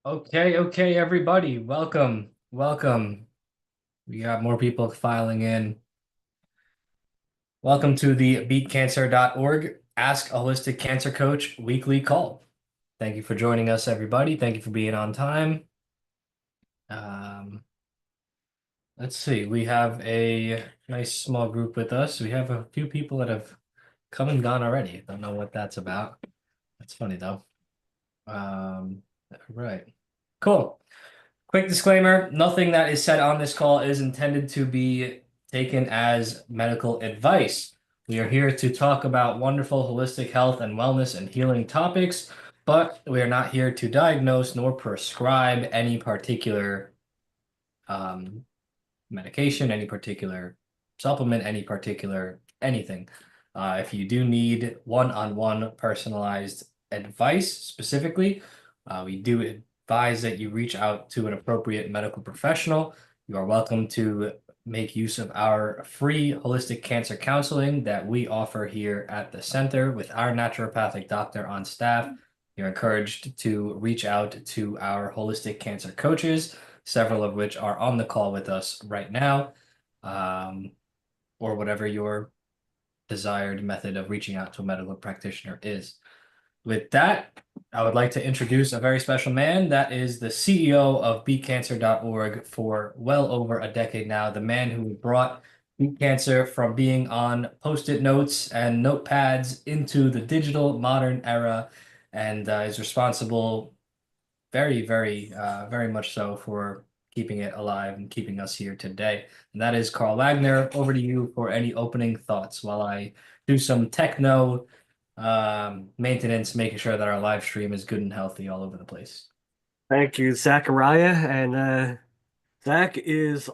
Okay, everybody. Welcome. We got more people filing in. Welcome to the BeatCancer.Org Ask a Holistic Cancer Coach weekly call. Thank you for joining us, everybody. Thank you for being on time. Um, let's see. We have a nice small group with us. We have a few people that have come and gone already. Don't know what that's about. That's funny though. Um, right. Cool. Quick disclaimer, nothing that is said on this call is intended to be taken as medical advice. We are here to talk about wonderful holistic health and wellness and healing topics, but we are not here to diagnose nor prescribe any particular um, medication, any particular supplement, any particular anything. If you do need one-on-one personalized advice specifically, we do advise that you reach out to an appropriate medical professional. You are welcome to make use of our free holistic cancer counseling that we offer here at the center with our naturopathic doctor on staff. You're encouraged to reach out to our holistic cancer coaches, several of which are on the call with us right now, um, or whatever your desired method of reaching out to a medical practitioner is. With that, I would like to introduce a very special man that is the CEO of BeatCancer.Org for well over a decade now, the man who brought Beat Cancer from being on post-it notes and notepads into the digital modern era and is responsible very much so for keeping it alive and keeping us here today. And that is Carl Wagner. Over to you for any opening thoughts while I do some techno maintenance, making sure that our live stream is good and healthy all over the place. Thank you, Zachariah. And Zach is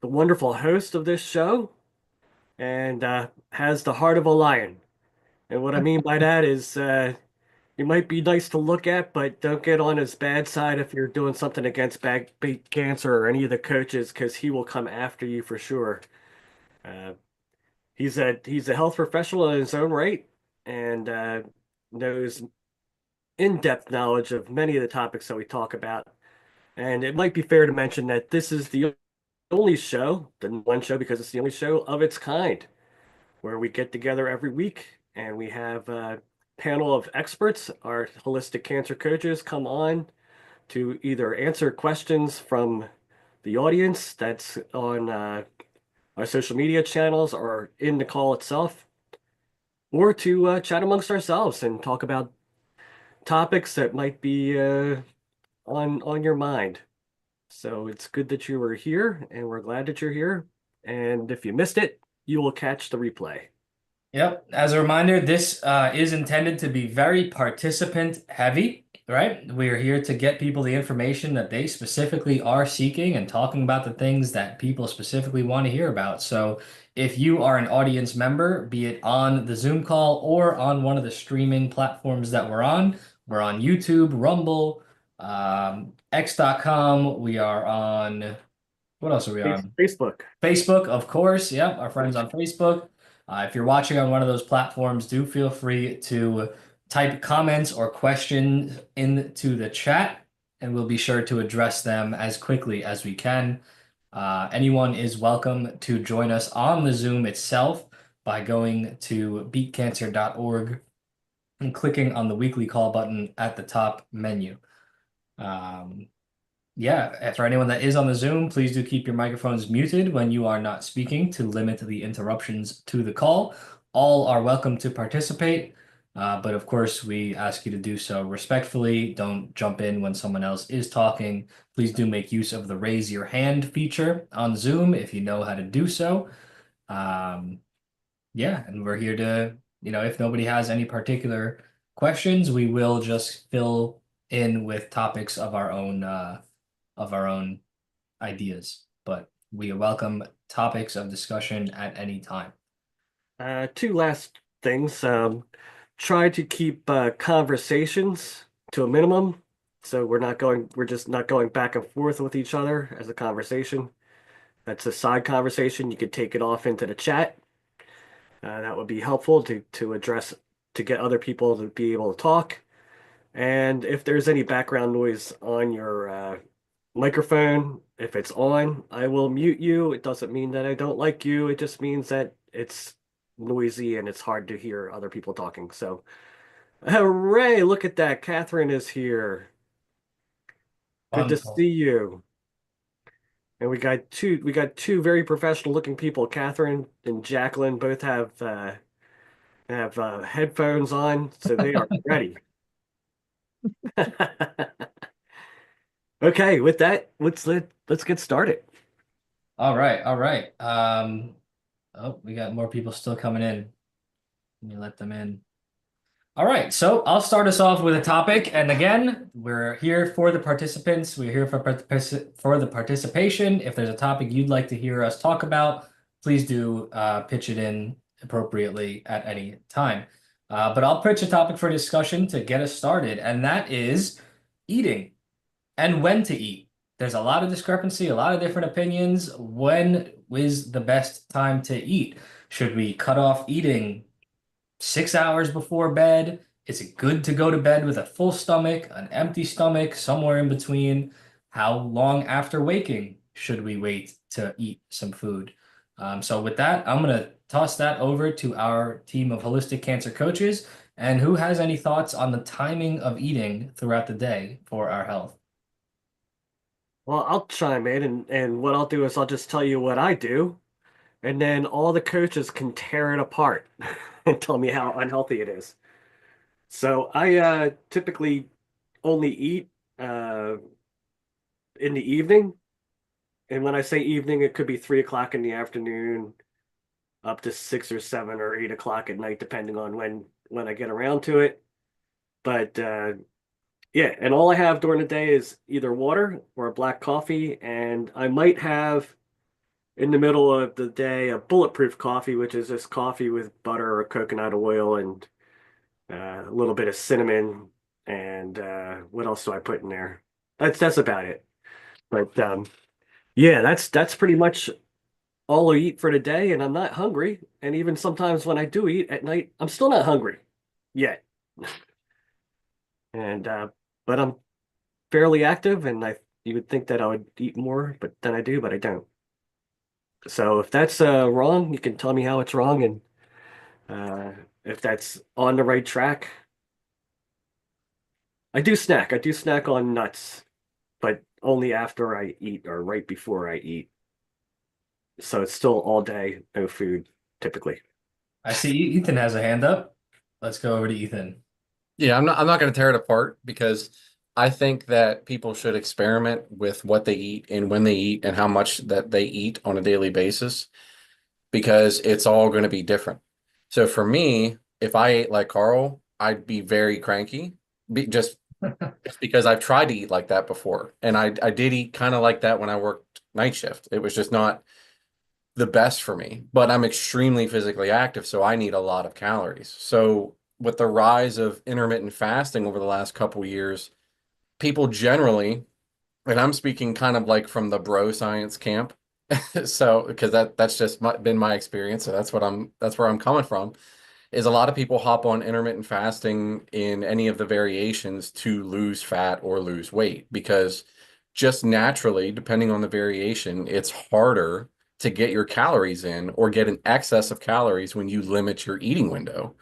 the wonderful host of this show and has the heart of a lion. And what I mean by that is you might be nice to look at, but don't get on his bad side if you're doing something against bait cancer or any of the coaches, because he will come after you for sure. Uh, he's a health professional in his own right and knows in-depth knowledge of many of the topics that we talk about. And it might be fair to mention that this is the only show, the one show because it's the only show of its kind, where we get together every week and we have a panel of experts, our holistic cancer coaches, come on to either answer questions from the audience that's on our social media channels or in the call itself, or to chat amongst ourselves and talk about topics that might be on your mind. So it's good that you were here, and we're glad that you're here. And if you missed it, you will catch the replay. Yep. As a reminder, this is intended to be very participant heavy, right? We're here to get people the information that they specifically are seeking and talking about the things that people specifically want to hear about. So if you are an audience member, be it on the Zoom call or on one of the streaming platforms that we're on YouTube, Rumble, X.com. We are on, what else are we on? Facebook. Facebook, of course. Yep, our friends on Facebook. If you're watching on one of those platforms, do feel free to type comments or questions into the chat, and we'll be sure to address them as quickly as we can. Anyone is welcome to join us on the Zoom itself by going to beatcancer.org and clicking on the weekly call button at the top menu. Um, yeah, for anyone that is on the Zoom, please do keep your microphones muted when you are not speaking to limit the interruptions to the call. All are welcome to participate, but of course, we ask you to do so respectfully. Don't jump in when someone else is talking. Please do make use of the raise your hand feature on Zoom if you know how to do so. Um, yeah, and we're here to, if nobody has any particular questions, we will just fill in with topics of our own ideas, but we welcome topics of discussion at any time. Two last things. Try to keep conversations to a minimum. So we're just not going back and forth with each other as a conversation. That's a side conversation. You could take it off into the chat. That would be helpful to address, to get other people to be able to talk. And if there's any background noise on your microphone, if it's on, I will mute you. It doesn't mean that I don't like you. It just means that it's noisy and it's hard to hear other people talking. So, hooray, look at that. Catherine is here. Good to Wonderful. see you. And we got two very professional looking people. Catherine and Jacqueline both have headphones on, so they are ready. Okay, with that, let's get started. All right, all right. Oh, we got more people still coming in. Let me let them in. All right, so I'll start us off with a topic. And again, we're here for the participants. We're here for the participation. If there's a topic you'd like to hear us talk about, please do pitch it in appropriately at any time. But I'll pitch a topic for discussion to get us started, and that is eating and when to eat. There's a lot of discrepancy, a lot of different opinions. When is the best time to eat? Should we cut off eating 6 hours before bed? Is it good to go to bed with a full stomach, an empty stomach, somewhere in between? How long after waking should we wait to eat some food? So with that, I'm going to toss that over to our team of holistic cancer coaches. And who has any thoughts on the timing of eating throughout the day for our health? Well, I'll chime in and what I'll do is I'll just tell you what I do, and then all the coaches can tear it apart and tell me how unhealthy it is. So I typically only eat uh, in the evening, and when I say evening, it could be 3 o'clock in the afternoon up to 6 or 7 or 8 o'clock at night, depending on when I get around to it. But yeah, and all I have during the day is either water or a black coffee, and I might have in the middle of the day a bulletproof coffee, which is just coffee with butter or coconut oil and a little bit of cinnamon. And what else do I put in there? That's about it. But yeah, that's pretty much all I eat for the day, and I'm not hungry. And even sometimes when I do eat at night, I'm still not hungry yet. And but I'm fairly active, and I you would think that I would eat more, but then I do, but I don't. So if that's wrong, you can tell me how it's wrong, and uh, if that's on the right track. I do snack. I do snack on nuts, but only after I eat or right before I eat. So it's still all day, no food, typically. I see Ethan has a hand up. Let's go over to Ethan. Yeah, I'm not going to tear it apart because I think that people should experiment with what they eat and when they eat and how much that they eat on a daily basis because it's all going to be different. So for me, if I ate like Carl, I'd be very cranky just because I've tried to eat like that before. And I did eat kind of like that when I worked night shift. It was just not the best for me, but I'm extremely physically active, so I need a lot of calories. So with the rise of intermittent fasting over the last couple years, people generally, and I'm speaking kind of like from the bro science camp, so because that's just been my experience, so that's where I'm coming from is a lot of people hop on intermittent fasting in any of the variations to lose fat or lose weight because just naturally, depending on the variation, it's harder to get your calories in or get an excess of calories when you limit your eating window.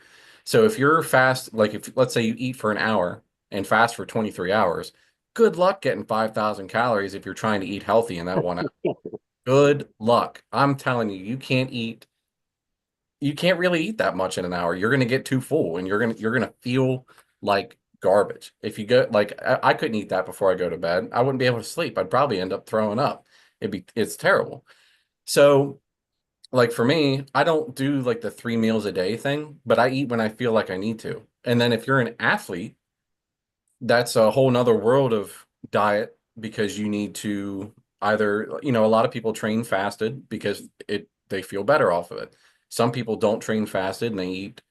So if you're fast, like if let's say you eat for an hour and fast for 23 hours, good luck getting 5,000 calories if you're trying to eat healthy in that 1 hour. Good luck. I'm telling you, you can't really eat that much in an hour. You're going to get too full and you're going to feel like garbage. If you go like I couldn't eat that before I go to bed. I wouldn't be able to sleep. I'd probably end up throwing up. It's terrible. So like for me, I don't do like the 3 meals a day thing, but I eat when I feel like I need to. And then if you're an athlete, that's a whole nother world of diet because you need to either, a lot of people train fasted because they feel better off of it. Some people don't train fasted and they eat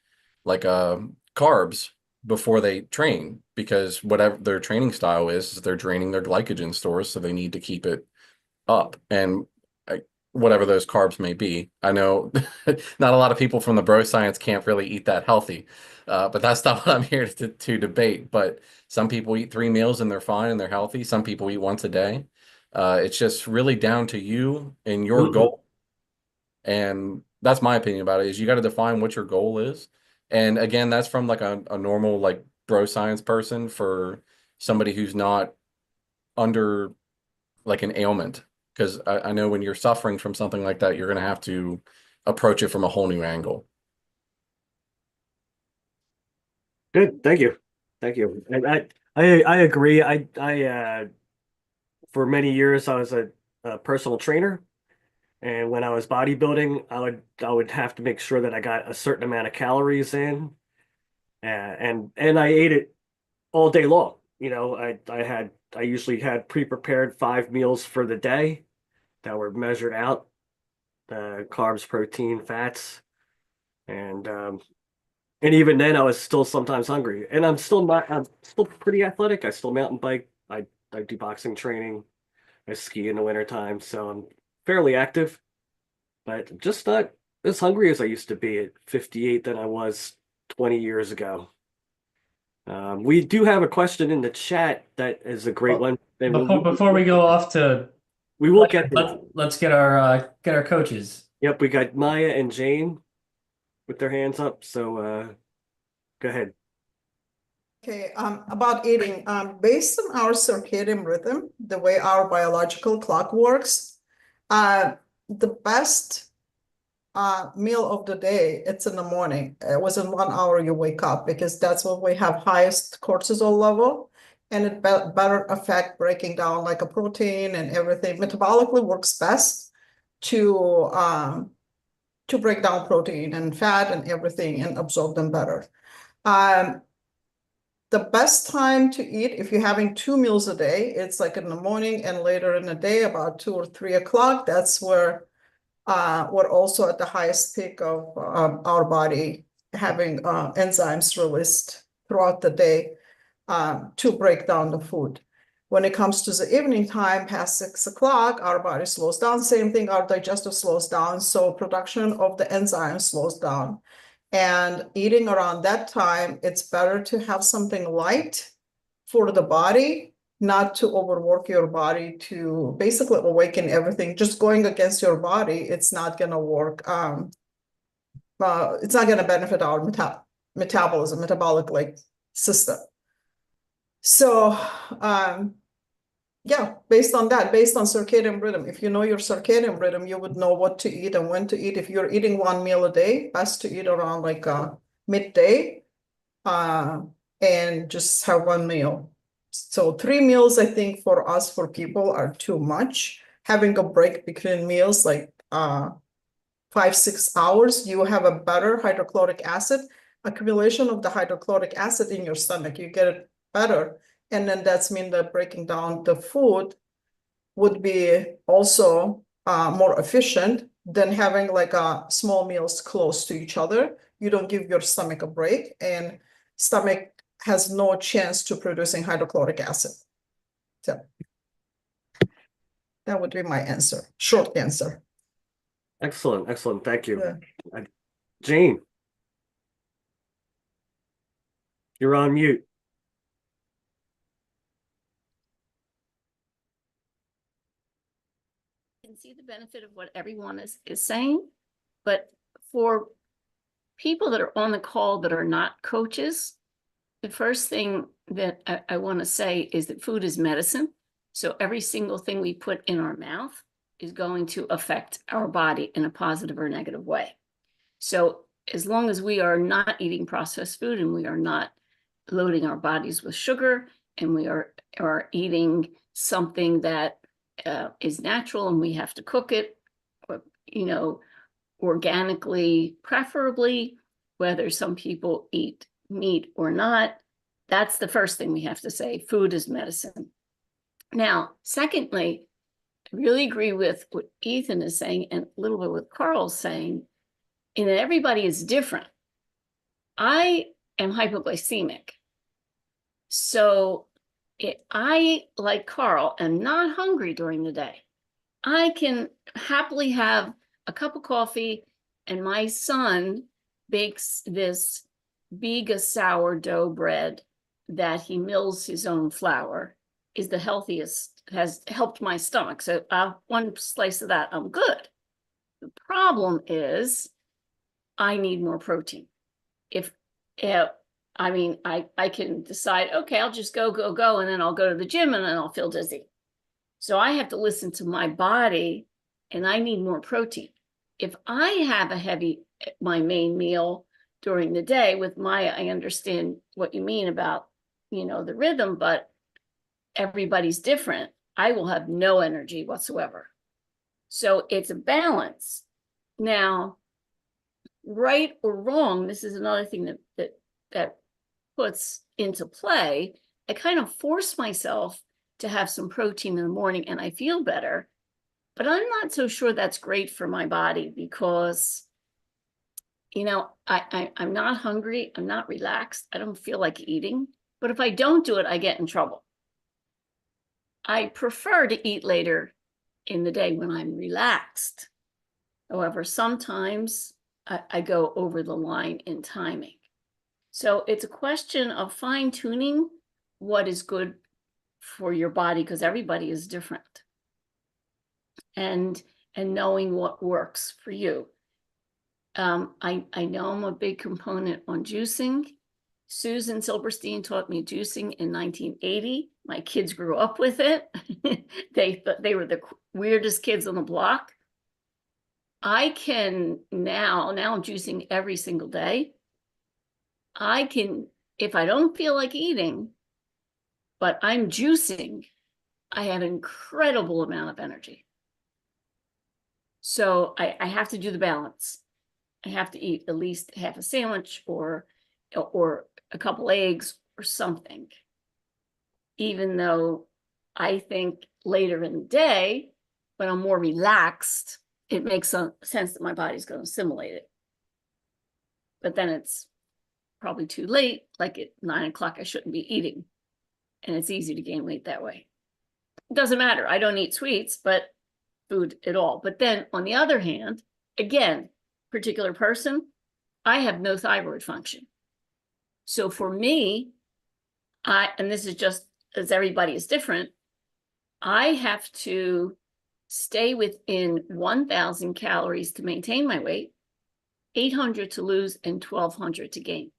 like carbs before they train because whatever their training style is they're draining their glycogen stores, so they need to keep it up. And whatever those carbs may be. I know not a lot of people from the bro science can't really eat that healthy, but that's not what I'm here to debate. But some people eat 3 meals and they're fine and they're healthy. Some people eat once a day. It's just really down to you and your goal. And that's my opinion about it, is you got to define what your goal is. And again, that's from like a normal like bro science person for somebody who's not under like an ailment. Because I know when you're suffering from something like that, you're going to have to approach it from a whole new angle. Good, thank you, thank you. And I agree. For many years I was a personal trainer, and when I was bodybuilding, I would have to make sure that I got a certain amount of calories in, and I ate it all day long. You know, I usually had pre-prepared 5 meals for the day that were measured out, carbs, protein, fats, and even then I was still sometimes hungry. And I'm still pretty athletic. I still mountain bike. I do boxing training. I ski in the wintertime, so I'm fairly active, but just not as hungry as I used to be at 58 than I was 20 years ago. We do have a question in the chat that is a great Well, one. And before we go off to, we will get to. let's get our coaches. Yep, we got Maya and Jane with their hands up. So go ahead. Okay, about eating, based on our circadian rhythm, the way our biological clock works, the best meal of the day, it's in the morning. Within 1 hour you wake up, because that's when we have highest cortisol level, and it better affect breaking down like a protein and everything. Metabolically works best to break down protein and fat and everything and absorb them better. The best time to eat, if you're having 2 meals a day, it's like in the morning and later in the day, about 2 or 3 o'clock. That's where we're also at the highest peak of our body having enzymes released throughout the day to break down the food. When it comes to the evening time, past 6 o'clock, our body slows down. Same thing, our digestive slows down. So production of the enzymes slows down. And eating around that time, it's better to have something light for the body, not to overwork your body to basically awaken everything. Just going against your body, it's not going to work. It's not going to benefit our metabolism, metabolic like system. So, yeah, based on that, based on circadian rhythm, if you know your circadian rhythm, you would know what to eat and when to eat. If you're eating 1 meal a day, best to eat around like midday, and just have 1 meal. So 3 meals, I think for us, for people, are too much. Having a break between meals, like 5-6 hours, you have a better hydrochloric acid accumulation of the hydrochloric acid in your stomach. You get it better. And then that's mean that breaking down the food would be also more efficient than having like small meals close to each other. You don't give your stomach a break, and stomach has no chance to producing hydrochloric acid. So that would be my answer, short answer. Excellent, excellent. Thank you. Yeah. Jane, you're on mute. Can see the benefit of what everyone is saying, but for people that are on the call that are not coaches, the first thing that I want to say is that food is medicine. So every single thing we put in our mouth is going to affect our body in a positive or negative way. So as long as we are not eating processed food and we are not loading our bodies with sugar, and we are eating something that is natural and we have to cook it, or, you know, organically, preferably, whether some people eat meat or not. That's the first thing we have to say. Food is medicine. Now, secondly, I really agree with what Ethan is saying and a little bit what Carl's saying, in that everybody is different. I am hypoglycemic. So I, like Carl, am not hungry during the day. I can happily have a cup of coffee, and my son bakes this big sourdough bread that he mills his own flour, is the healthiest, has helped my stomach. So one slice of that, I'm good. The problem is I need more protein. If I mean, I can decide, okay, I'll just go, and then I'll go to the gym and then I'll feel dizzy. So I have to listen to my body, and I need more protein. If I have my main meal during the day I understand what you mean about, the rhythm, but everybody's different. I will have no energy whatsoever. So it's a balance. Now, right or wrong, this is another thing that puts into play. I kind of force myself to have some protein in the morning and I feel better, but I'm not so sure that's great for my body because, I'm not hungry. I'm not relaxed. I don't feel like eating, but if I don't do it, I get in trouble. I prefer to eat later in the day when I'm relaxed. However, sometimes I go over the line in timing. So it's a question of fine tuning what is good for your body, because everybody is different, and knowing what works for you. I know I'm a big component on juicing. Susan Silberstein taught me juicing in 1980. My kids grew up with it. They were the weirdest kids on the block. I can now I'm juicing every single day. I can, if I don't feel like eating, but I'm juicing, I have an incredible amount of energy. So I have to do the balance. I have to eat at least half a sandwich or a couple eggs or something. Even though I think later in the day, when I'm more relaxed, it makes some sense that my body's going to assimilate it. But then it's probably too late, like at 9 o'clock, I shouldn't be eating. And it's easy to gain weight that way. It doesn't matter. I don't eat sweets, but food at all. But then on the other hand, again, particular person, I have no thyroid function. So for me, and this is just as everybody is different, I have to stay within 1,000 calories to maintain my weight, 800 to lose, and 1,200 to gain.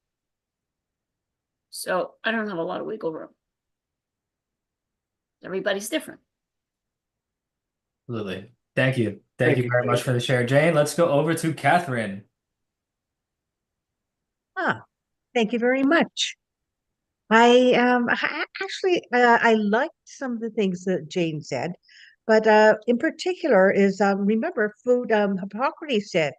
So I don't have a lot of wiggle room. Everybody's different. Absolutely. Thank you. Thank you very much for the share, Jane. Let's go over to Catherine. Thank you very much. Actually I liked some of the things that Jane said, but in particular is remember food. Hippocrates said,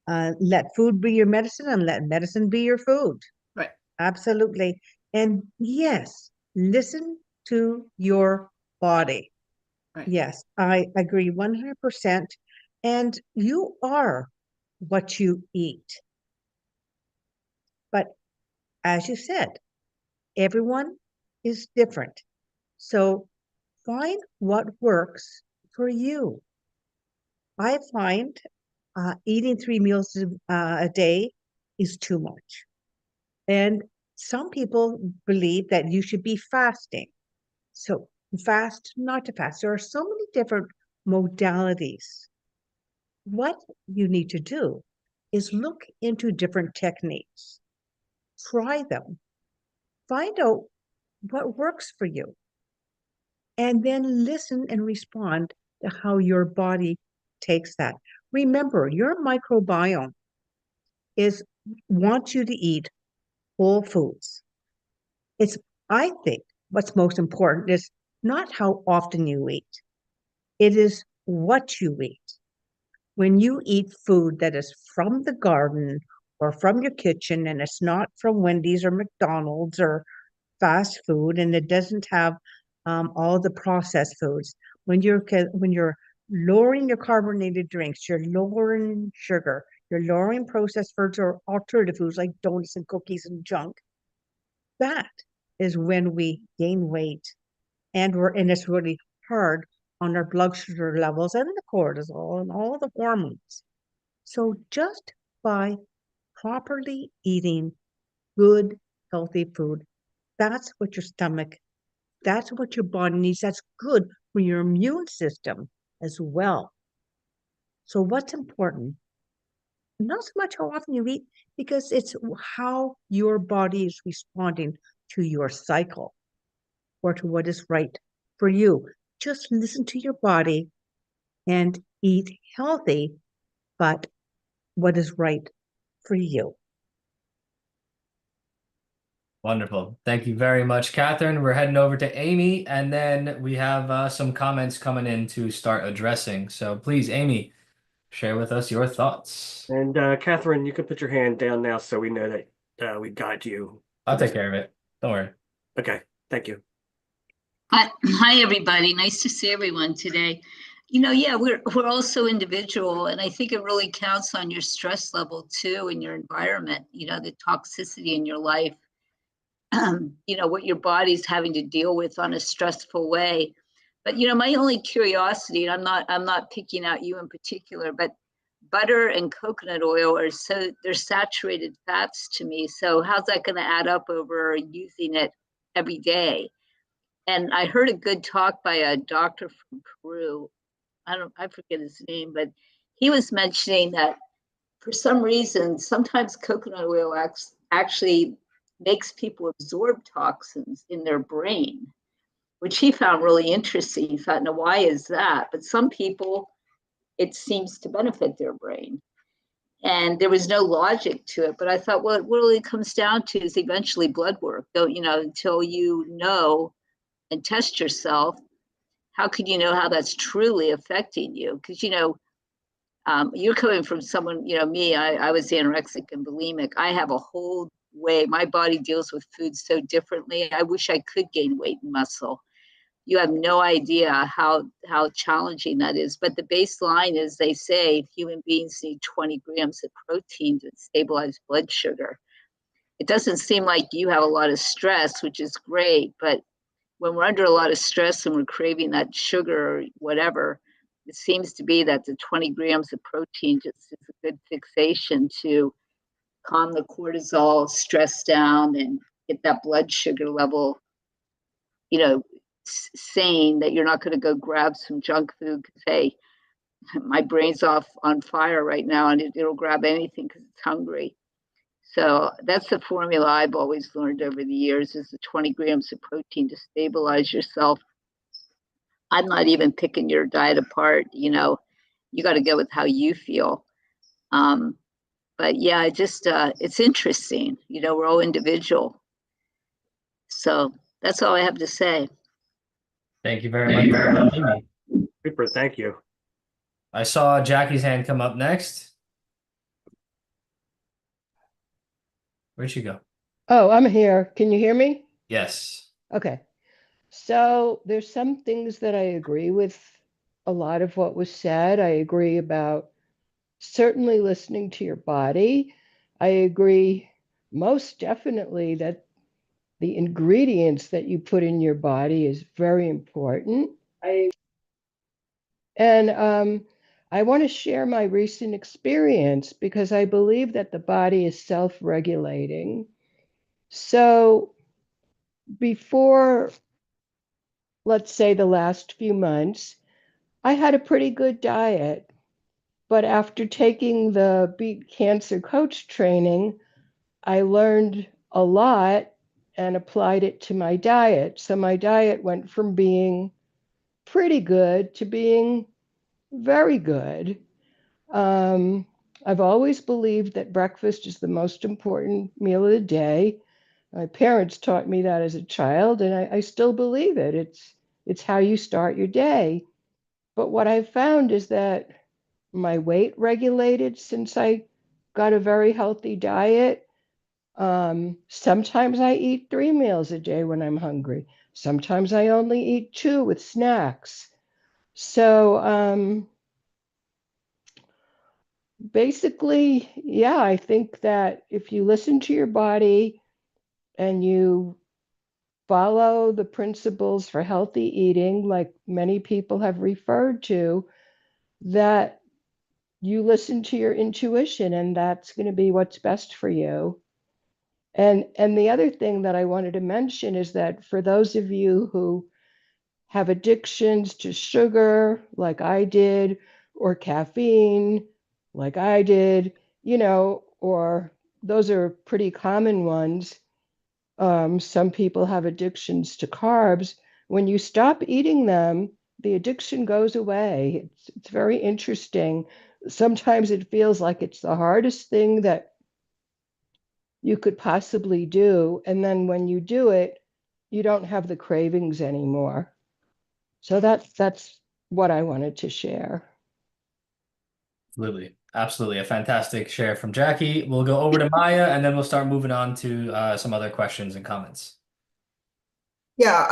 "Let food be your medicine, and let medicine be your food." Right. Absolutely, and yes, listen to your body. Right. Yes, I agree 100%. And you are what you eat. But as you said, everyone is different. So find what works for you. I find eating 3 meals a day is too much. And some people believe that you should be fasting. So fast, not to fast. There are so many different modalities. What you need to do is look into different techniques, try them, find out what works for you, and then listen and respond to how your body takes that. Remember, your microbiome wants you to eat whole foods. I think what's most important is not how often you eat. It is what you eat. When you eat food that is from the garden or from your kitchen, and it's not from Wendy's or McDonald's or fast food, and it doesn't have all the processed foods. When you're lowering your carbonated drinks, you're lowering sugar, you're lowering processed foods or alternative foods like donuts and cookies and junk. That is when we gain weight, and it's really hard on our blood sugar levels and the cortisol and all the hormones. So just by properly eating good, healthy food, that's what your stomach, that's what your body needs. That's good for your immune system as well. So what's important? Not so much how often you eat, because it's how your body is responding to your cycle or to what is right for you. Just listen to your body and eat healthy, but what is right for you. Wonderful. Thank you very much, Catherine. We're heading over to Amy, and then we have some comments coming in to start addressing. So please, Amy, share with us your thoughts. And Catherine, you can put your hand down now so we know that we got you. I'll take care of it. Don't worry. Okay, thank you. Hi, everybody. Nice to see everyone today. Yeah, we're all so individual, and I think it really counts on your stress level too, and your environment. The toxicity in your life. What your body's having to deal with on a stressful way. But my only curiosity, and I'm not picking out you in particular, but butter and coconut oil they're saturated fats to me. So how's that going to add up over using it every day? And I heard a good talk by a doctor from Peru. I forget his name, but he was mentioning that for some reason, sometimes coconut oil actually makes people absorb toxins in their brain, which he found really interesting. He thought, now, why is that? But some people, it seems to benefit their brain. And there was no logic to it. But I thought, well, what it really comes down to is eventually blood work. Until you know and test yourself, how could you know how that's truly affecting you? Because, you're coming from someone, me, I was anorexic and bulimic. I have a whole way, my body deals with food so differently. I wish I could gain weight and muscle. You have no idea how challenging that is. But the baseline is, they say human beings need 20 grams of protein to stabilize blood sugar. It doesn't seem like you have a lot of stress, which is great, but when we're under a lot of stress and we're craving that sugar or whatever, it seems to be that the 20 grams of protein just is a good fixation to calm the cortisol, stress down, and get that blood sugar level, saying that you're not going to go grab some junk food because, hey, my brain's on fire right now, and it'll grab anything because it's hungry. So that's the formula I've always learned over the years, is the 20 grams of protein to stabilize yourself. I'm not even picking your diet apart. You got to go with how you feel. But yeah, it's interesting. We're all individual. So that's all I have to say. Thank you very much, Amy. Super, thank you. I saw Jackie's hand come up next. Where'd she go? Oh, I'm here. Can you hear me? Yes. Okay. So there's some things that I agree with a lot of what was said. I agree about certainly listening to your body. I agree most definitely that the ingredients that you put in your body is very important. And I want to share my recent experience because I believe that the body is self-regulating. So before, let's say, the last few months, I had a pretty good diet. But after taking the Beat Cancer coach training, I learned a lot and applied it to my diet. So my diet went from being pretty good to being very good. I've always believed that breakfast is the most important meal of the day. My parents taught me that as a child, and I still believe it. It's how you start your day. But what I've found is that my weight regulated since I got a very healthy diet. Sometimes I eat 3 meals a day when I'm hungry. Sometimes I only eat 2 with snacks. So basically, yeah, I think that if you listen to your body and you follow the principles for healthy eating, like many people have referred to, that you listen to your intuition and that's going to be what's best for you. And the other thing that I wanted to mention is that for those of you who have addictions to sugar, like I did, or caffeine, like I did, or those are pretty common ones. Some people have addictions to carbs. When you stop eating them, the addiction goes away. It's very interesting. Sometimes it feels like it's the hardest thing that you could possibly do. And then when you do it, you don't have the cravings anymore. So that's what I wanted to share. Absolutely. Absolutely. A fantastic share from Jackie. We'll go over to Maya and then we'll start moving on to some other questions and comments. Yeah,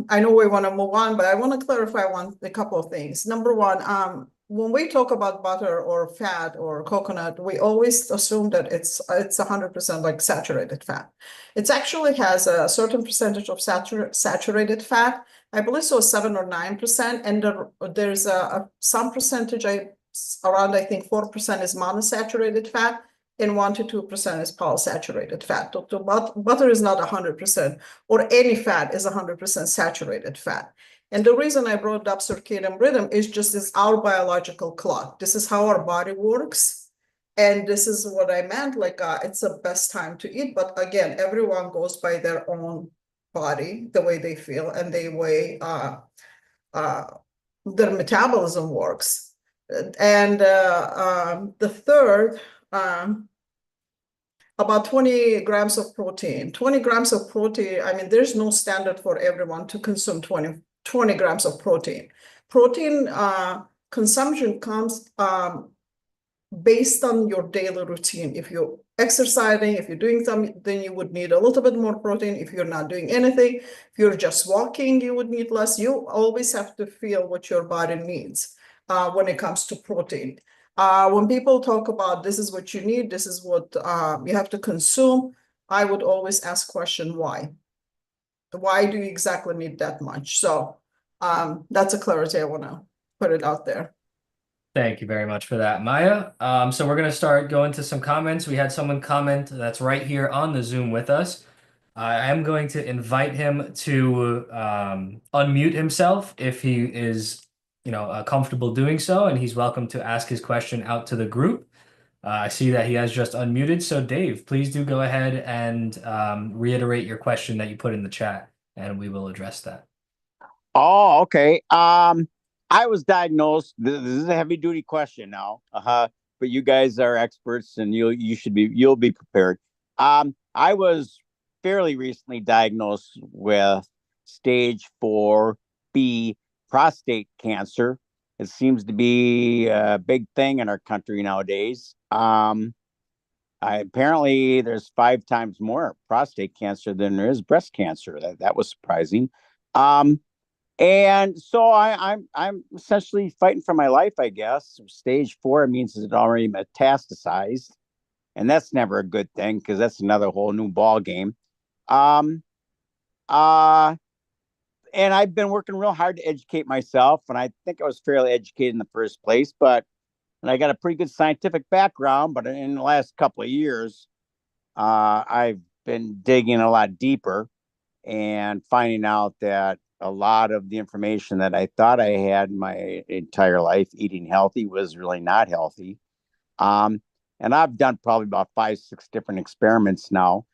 I know we want to move on, but I want to clarify a couple of things. Number one, when we talk about butter or fat or coconut, we always assume that it's 100% like saturated fat. It actually has a certain percentage of saturated fat. I believe so 7 or 9%, and there's some percentage around I think 4% is monosaturated fat, and 1 to 2% is polysaturated fat. So butter is not 100%, or any fat is 100% saturated fat. And the reason I brought up circadian rhythm is just this our biological clock. This is how our body works. And this is what I meant, like it's the best time to eat. But again, everyone goes by their own body, the way they feel, and the way their metabolism works. And the third, about 20 grams of protein. 20 grams of protein, I mean, there's no standard for everyone to consume 20 grams of protein. Protein consumption comes based on your daily routine. If you're exercising, if you're doing something, then you would need a little bit more protein. If you're not doing anything, if you're just walking, you would need less. You always have to feel what your body needs when it comes to protein. When people talk about this is what you need, this is what you have to consume, I would always ask question why? Why do you exactly need that much? So that's a clarity I want to put it out there. Thank you very much for that, Maya. So we're going to start going to some comments. We had someone comment that's right here on the Zoom with us. I am going to invite him to unmute himself if he is, comfortable doing so, and he's welcome to ask his question out to the group. I see that he has just unmuted. So Dave, please do go ahead and reiterate your question that you put in the chat, and we will address that. Oh, okay. I was diagnosed. This is a heavy duty question now. But you guys are experts and you'll be prepared. I was fairly recently diagnosed with stage 4B prostate cancer. It seems to be a big thing in our country nowadays. Apparently there's 5 times more prostate cancer than there is breast cancer. That was surprising. And so I'm essentially fighting for my life, I guess. Stage 4 means it already metastasized, and that's never a good thing because that's another whole new ball game. And I've been working real hard to educate myself, and I think I was fairly educated in the first place, and I got a pretty good scientific background. But in the last couple of years, I've been digging a lot deeper and finding out that a lot of the information that I thought I had my entire life eating healthy was really not healthy. And I've done probably about 5, 6 different experiments now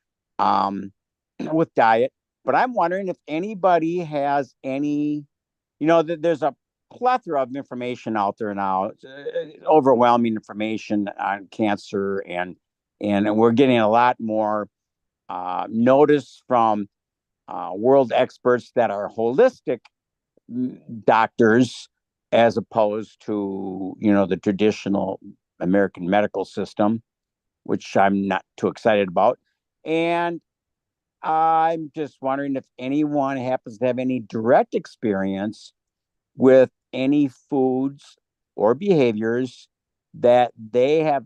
with diet. But I'm wondering if anybody has any, there's a plethora of information out there now, overwhelming information on cancer, and we're getting a lot more notice from world experts that are holistic doctors as opposed to the traditional American medical system, which I'm not too excited about. And I'm just wondering if anyone happens to have any direct experience with any foods or behaviors that they have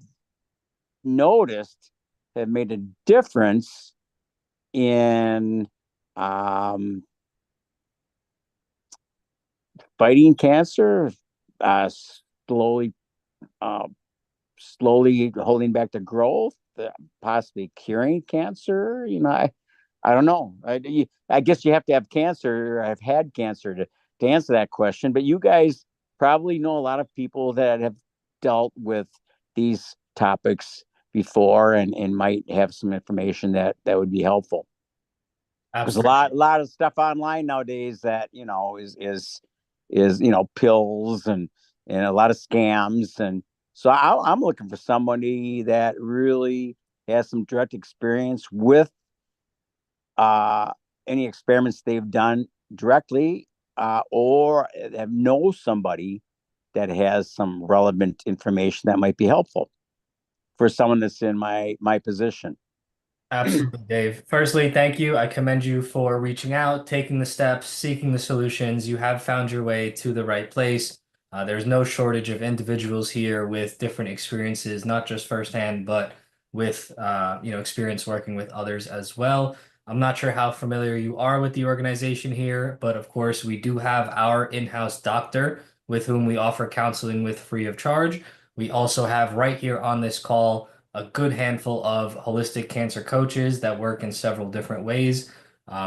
noticed have made a difference in um, fighting cancer, uh, slowly, uh, slowly holding back the growth, possibly curing cancer. I don't know. I guess you have to have cancer or have had cancer to answer that question. But you guys probably know a lot of people that have dealt with these topics before and might have some information that would be helpful. There's a Absolutely. lot of stuff online nowadays that is pills and a lot of scams, and so I'm looking for somebody that really has some direct experience with uh, any experiments they've done directly, or have know somebody that has some relevant information that might be helpful for someone that's in my position. Absolutely, Dave. Firstly, thank you. I commend you for reaching out, taking the steps, seeking the solutions. You have found your way to the right place. There's no shortage of individuals here with different experiences, not just firsthand, but with experience working with others as well. I'm not sure how familiar you are with the organization here, but of course, we do have our in-house doctor with whom we offer counseling with free of charge. We also have right here on this call a good handful of holistic cancer coaches that work in several different ways.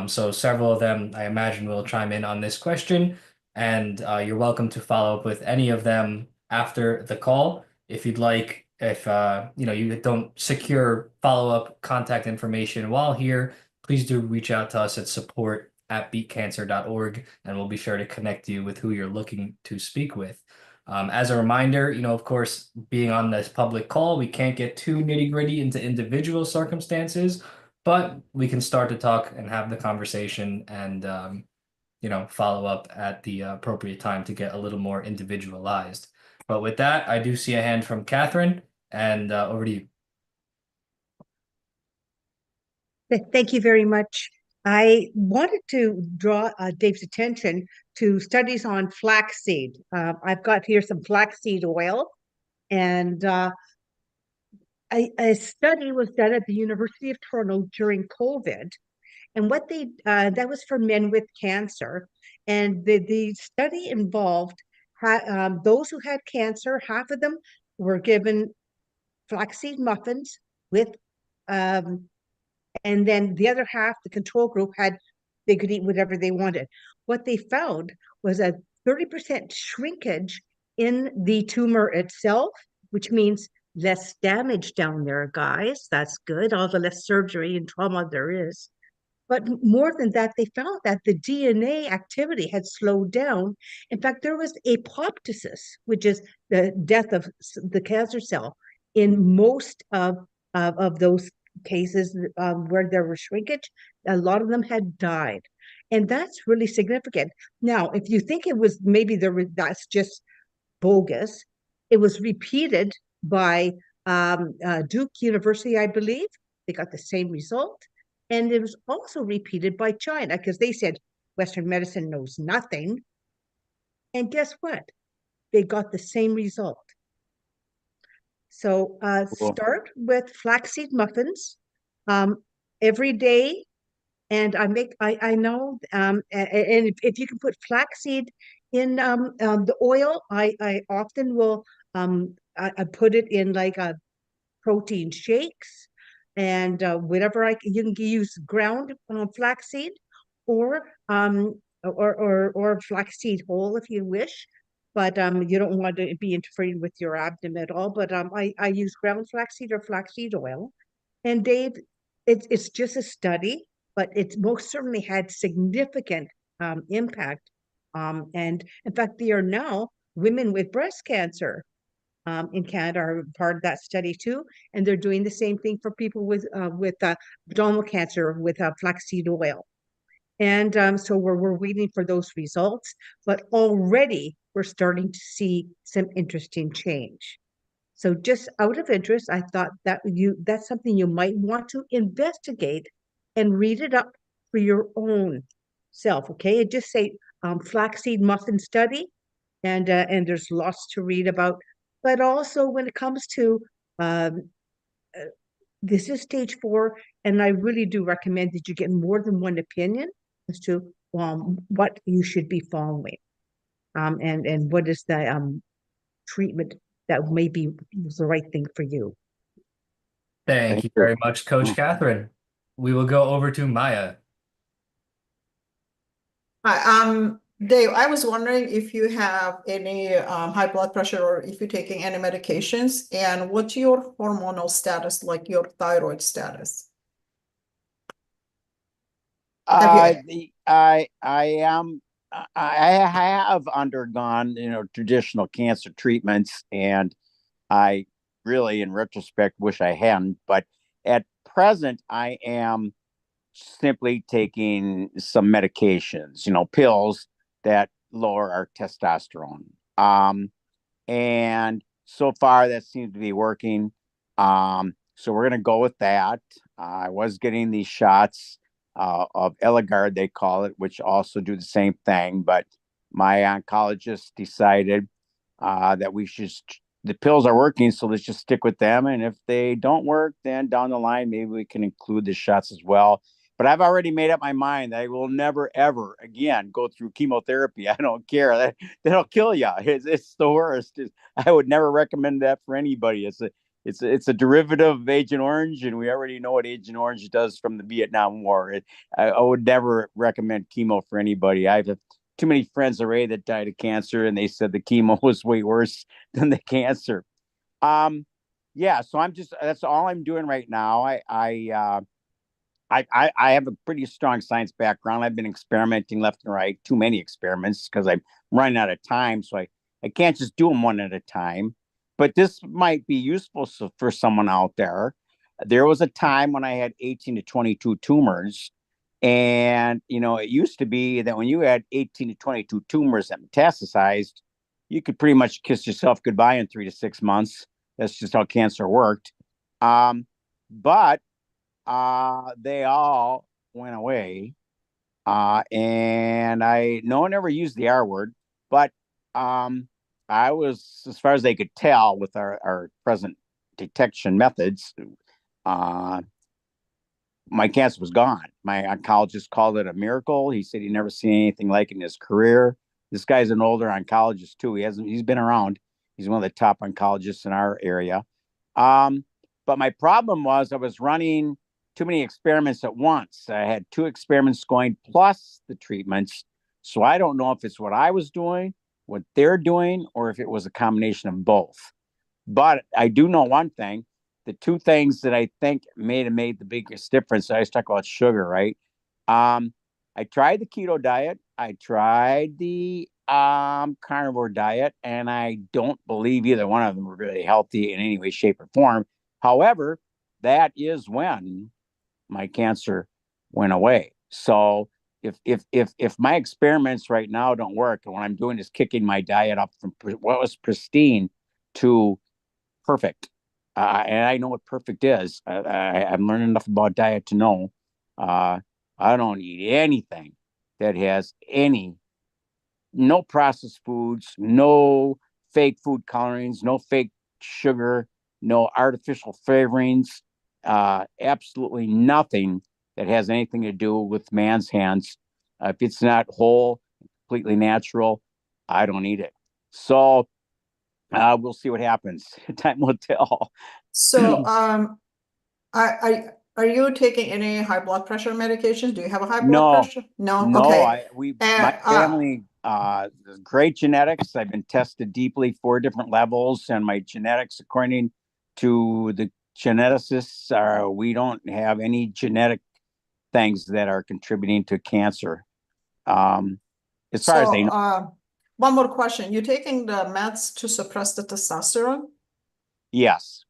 So several of them, I imagine, will chime in on this question, and you're welcome to follow up with any of them after the call if you'd like. If you don't secure follow-up contact information while here, please do reach out to us at support@BeatCancer.org, and we'll be sure to connect you with who you're looking to speak with. As a reminder, of course, being on this public call, we can't get too nitty-gritty into individual circumstances, but we can start to talk and have the conversation and, follow up at the appropriate time to get a little more individualized. But with that, I do see a hand from Catherine, and over to you. Thank you very much. I wanted to draw Dave's attention to studies on flaxseed. I've got here some flaxseed oil, and a study was done at the University of Toronto during COVID. And what that was for men with cancer. And the study involved those who had cancer, half of them were given flaxseed muffins with um, and then the other half, the control group, they could eat whatever they wanted. What they found was a 30% shrinkage in the tumor itself, which means less damage down there, guys. That's good. All the less surgery and trauma there is. But more than that, they found that the DNA activity had slowed down. In fact, there was apoptosis, which is the death of the cancer cell, in most of those cases where there was shrinkage. A lot of them had died. And that's really significant. Now, if you think it was maybe that's just bogus, it was repeated by Duke University, I believe. They got the same result. And it was also repeated by China because they said Western medicine knows nothing. And guess what? They got the same result. So Cool. start with flaxseed muffins every day. And I know, and if you can put flaxseed in the oil, I often will, I put it in like a protein shakes and whatever you can use ground flaxseed or flaxseed whole if you wish, but you don't want to be interfering with your abdomen at all. But I use ground flaxseed or flaxseed oil. And Dave, it's just a study, but it's most certainly had significant impact. And in fact, they are now women with breast cancer in Canada are part of that study too, and they're doing the same thing for people with abdominal cancer with flaxseed oil. And so we're waiting for those results, but already we're starting to see some interesting change. So just out of interest, I thought that's something you might want to investigate and read it up for your own self. Okay, it just say flaxseed muffin study, and there's lots to read about. But also when it comes to um, this is stage 4, and I really do recommend that you get more than one opinion as to what you should be following, and what is the treatment that may be the right thing for you. Thank you very much, Coach Catherine. We will go over to Maya. Hi, Dave, I was wondering if you have any high blood pressure or if you're taking any medications, and what's your hormonal status, like your thyroid status? I am. I have undergone, traditional cancer treatments, and I really, in retrospect, wish I hadn't. But at present, I am simply taking some medications, pills that lower our testosterone. And so far, that seems to be working. So we're going to go with that. I was getting these shots of Eligard, they call it, which also do the same thing. But my oncologist decided that the pills are working, so let's just stick with them. And if they don't work, then down the line, maybe we can include the shots as well. But I've already made up my mind that I will never, ever again go through chemotherapy. I don't care. That'll kill you. It's the worst. I would never recommend that for anybody. It's a derivative of Agent Orange, and we already know what Agent Orange does from the Vietnam War. I would never recommend chemo for anybody. I have too many friends already that died of cancer, and they said the chemo was way worse than the cancer. Yeah, so that's all I'm doing right now. I have a pretty strong science background. I've been experimenting left and right, too many experiments because I'm running out of time. So I can't just do them one at a time. But this might be useful for someone out there. There was a time when I had 18 to 22 tumors. And, it used to be that when you had 18 to 22 tumors that metastasized, you could pretty much kiss yourself goodbye in 3 to 6 months. That's just how cancer worked. But they all went away. And no one ever used the R word, but I was, as far as they could tell with our present detection methods, my cancer was gone. My oncologist called it a miracle. He said he never seen anything like it in his career. This guy's an older oncologist too. He's been around. He's one of the top oncologists in our area. But my problem was I was running too many experiments at once. I had 2 experiments going plus the treatments. So I don't know if it's what I was doing, what they're doing, or if it was a combination of both. But I do know one thing. The 2 things that I think made the biggest difference. I always talk about sugar, right? I tried the keto diet. I tried the carnivore diet, and I don't believe either one of them were really healthy in any way, shape, or form. However, that is when my cancer went away. So if my experiments right now don't work, and what I'm doing is kicking my diet up from what was pristine to perfect, and I know what perfect is. I'm learning enough about diet to know I don't eat anything that has no processed foods, no fake food colorings, no fake sugar, no artificial flavorings, absolutely nothing that has anything to do with man's hands. If it's not whole, completely natural, I don't eat it. So we'll see what happens. Time will tell. So, are you taking any high blood pressure medications? Do you have a high blood pressure? No. No, Okay. my family, great genetics. I've been tested deeply 4 different levels, and my genetics, according to the geneticists, we don't have any genetic things that are contributing to cancer. As far as they know. One more question. You're taking the meds to suppress the testosterone? Yes.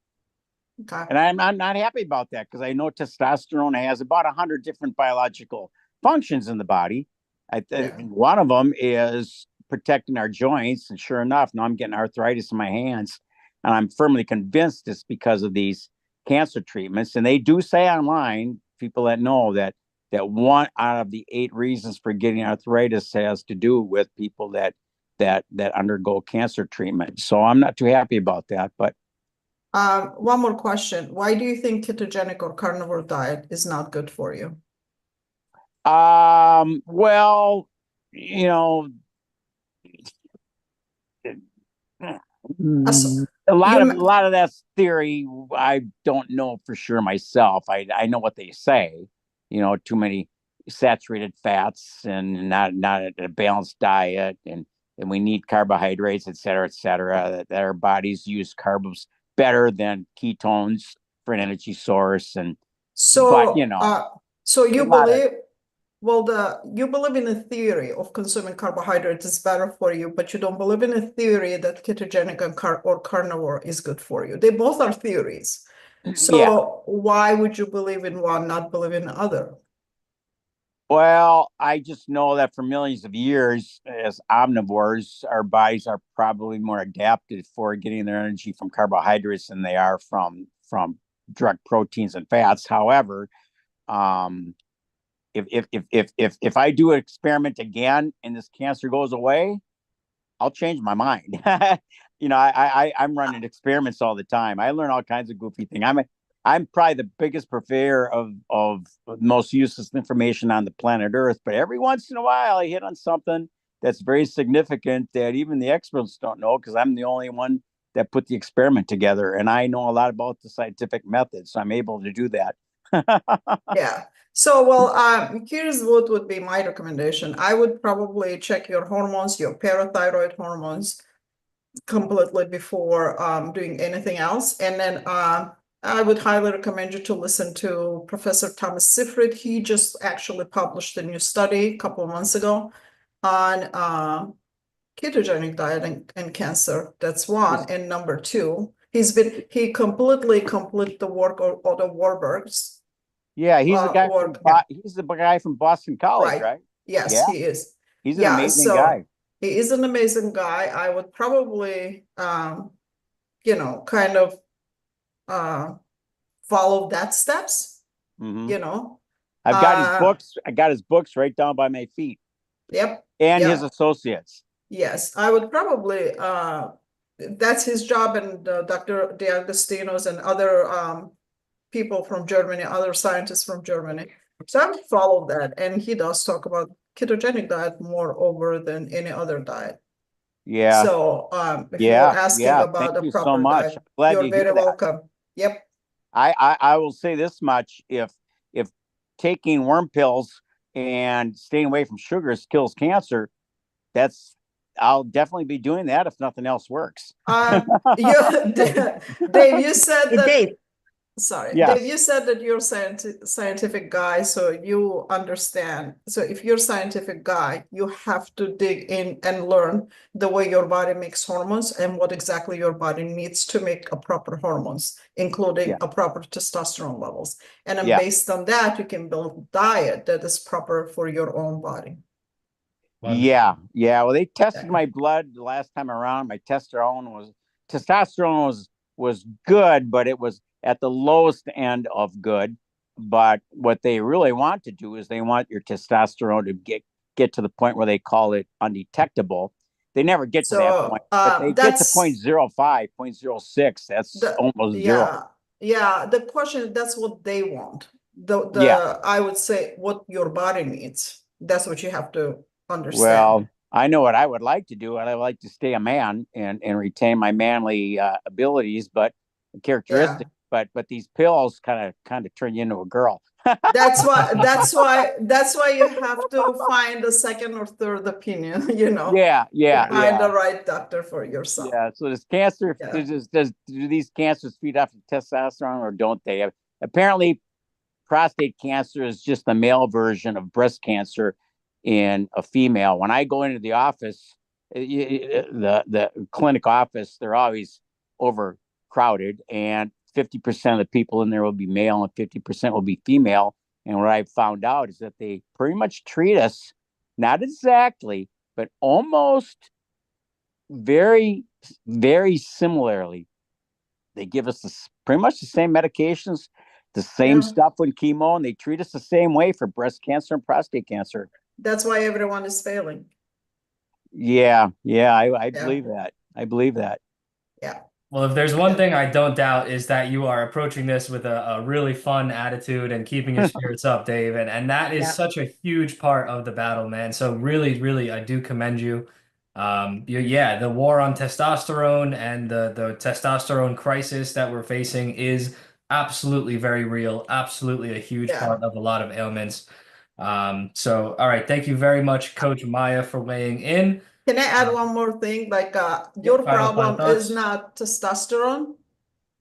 Okay. And I'm not happy about that because I know testosterone has about 100 different biological functions in the body. I think one of them is protecting our joints. And sure enough, now I'm getting arthritis in my hands. And I'm firmly convinced it's because of these cancer treatments. And they do say online, people that know that 1 out of the 8 reasons for getting arthritis has to do with people that undergo cancer treatment. So I'm not too happy about that. But one more question. Why do you think ketogenic or carnivore diet is not good for you? Well, you know, So a lot you, of that's theory. I don't know for sure myself. I know what they say. Too many saturated fats and not a balanced diet, and we need carbohydrates, et cetera, et cetera. That our bodies use carbs better than ketones for an energy source, but so so a you lot of believe, well, you believe in a theory of consuming carbohydrates is better for you, but you don't believe in a theory that ketogenic and or carnivore is good for you. They both are theories. yeah. So why would you believe in one, not believe in the other? Well, I just know that for millions of years, as omnivores, our bodies are probably more adapted for getting their energy from carbohydrates than they are from direct proteins and fats. However, um, if I do an experiment again and this cancer goes away, I'll change my mind. I'm running experiments all the time. I learn all kinds of goofy things. I'm probably the biggest purveyor of most useless information on the planet Earth. But every once in a while, I hit on something that's very significant that even the experts don't know, because I'm the only one that put the experiment together, and I know a lot about the scientific method, so I'm able to do that. Yeah. So, well, here's what would be my recommendation. I would probably check your hormones, your parathyroid hormones, completely before doing anything else. And then I would highly recommend you to listen to Professor Thomas Seyfried. He just actually published a new study a couple of months ago on ketogenic diet and cancer. That's one. And number two, he completely complete the work of Otto Warburg's Yeah, work. Yeah, he's the guy from Boston College, right. right? Yes, Yeah, he is. he's an Yeah, amazing so guy. he is an amazing guy. I would probably kind of uh, follow that steps, Hmm. you know. I've got his books. I got his books right down by my feet, Yep, and his yep, associates. yes. I would probably that's his job, and Dr. DeAgostino's and other people from Germany, other scientists from Germany. So I would follow that, and he does talk about ketogenic diet more over than any other diet. Yeah, So if you're yeah, asking yeah. Thank about the you so proper much. diet, I'm glad you're to hear very that. welcome. Yep. I will say this much: if taking worm pills and staying away from sugars kills cancer, I'll definitely be doing that if nothing else works. You, Dave, you said Hey, that. Dave, Sorry, Dave, Yes. you said that you're a scientific guy, so you understand. So if you're a scientific guy, you have to dig in and learn the way your body makes hormones and what exactly your body needs to make a proper hormones, including Yeah. a proper testosterone levels. And then Yeah. based on that, you can build a diet that is proper for your own body. Yeah, yeah. Well, they tested Okay. my blood the last time around. My testosterone was good, but it was at the lowest end of good. But what they really want to do is they want your testosterone to get to the point where they call it undetectable. They never get to that point, So but they get to that's 0.05, 0.06. That's almost zero. yeah. The question, that's what they want. Yeah. I would say what your body needs. That's what you have to understand. Well, I know what I would like to do. I like to stay a man and retain my manly abilities, but Yeah. characteristics. But these pills kind of turn you into a girl. That's why you have to find a second or third opinion, Yeah, to yeah, find yeah, the right doctor for yourself. yeah. So does cancer? Yeah. Do these cancers feed off of testosterone or don't they? Apparently, prostate cancer is just the male version of breast cancer in a female. When I go into the office, the clinic office, they're always overcrowded, and 50% of the people in there will be male and 50% will be female. And what I found out is that they pretty much treat us, not exactly, but almost very, very similarly. They give us pretty much the same medications, the same Yeah. stuff with chemo, and they treat us the same way for breast cancer and prostate cancer. That's why everyone is failing. Yeah, yeah, I Yeah. believe that. I believe that. Yeah. Well, if there's one thing I don't doubt is that you are approaching this with a really fun attitude and keeping your spirits up, Dave. And that is Yeah. such a huge part of the battle, man. So really, really, I do commend you. Yeah, the war on testosterone and the testosterone crisis that we're facing is absolutely very real, absolutely a huge Yeah. part of a lot of ailments. So, all right, thank you very much, Coach Maya, for weighing in. Can I add one more thing? Like, your Final problem is thoughts. not testosterone.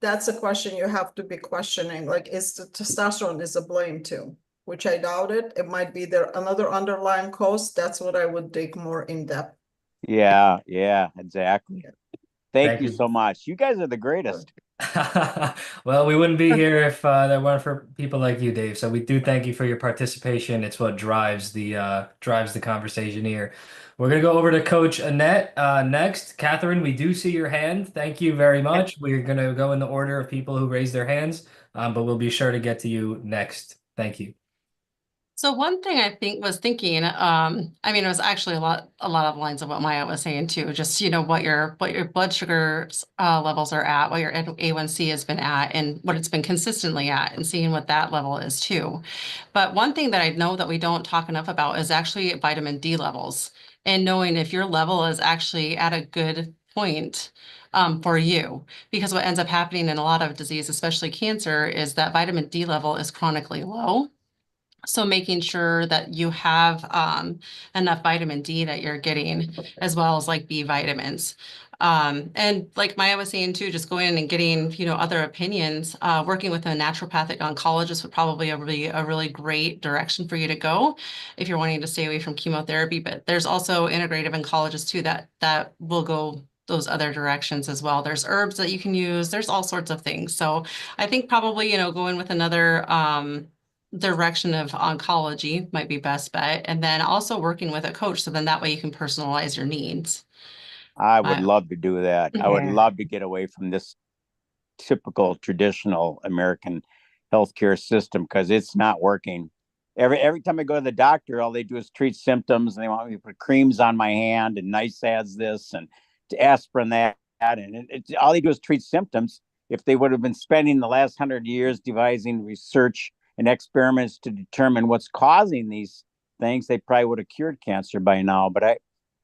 That's a question you have to be questioning. Like, is the testosterone is a blame too? Which I doubt it. It might be there another underlying cause. That's what I would dig more in depth. Yeah, exactly. Thank Thank you you. so much. You guys are the greatest. Well, we wouldn't be here if there weren't for people like you, Dave. So we do thank you for your participation. It's what drives the conversation here. We're gonna go over to Coach Annette next. Catherine, we do see your hand. Thank you very much. We're gonna go in the order of people who raised their hands, but we'll be sure to get to you next. Thank you. So one thing I think was thinking, I mean, it was actually a lot of lines of what Maya was saying too. Just what your blood sugar levels are at, what your A1C has been at, and what it's been consistently at, and seeing what that level is too. But one thing that I know that we don't talk enough about is actually vitamin D levels, and knowing if your level is actually at a good point for you, because what ends up happening in a lot of disease, especially cancer, is that vitamin D level is chronically low. So making sure that you have enough vitamin D that you're getting, as well as like B vitamins. And like Maya was saying too, just going in and getting, other opinions, working with a naturopathic oncologist would probably a really great direction for you to go if you're wanting to stay away from chemotherapy. But there's also integrative oncologists too that will go those other directions as well. There's herbs that you can use. There's all sorts of things. So I think probably, going with another direction of oncology might be best bet. And then also working with a coach. So then that way you can personalize your needs. I would love to do that. I would Yeah. love to get away from this typical traditional American healthcare system because it's not working. Every time I go to the doctor, all they do is treat symptoms, and they want me to put creams on my hand and nice adds this and to aspirin that, and all they do is treat symptoms. If they would have been spending the last 100 years devising research and experiments to determine what's causing these things, they probably would have cured cancer by now. But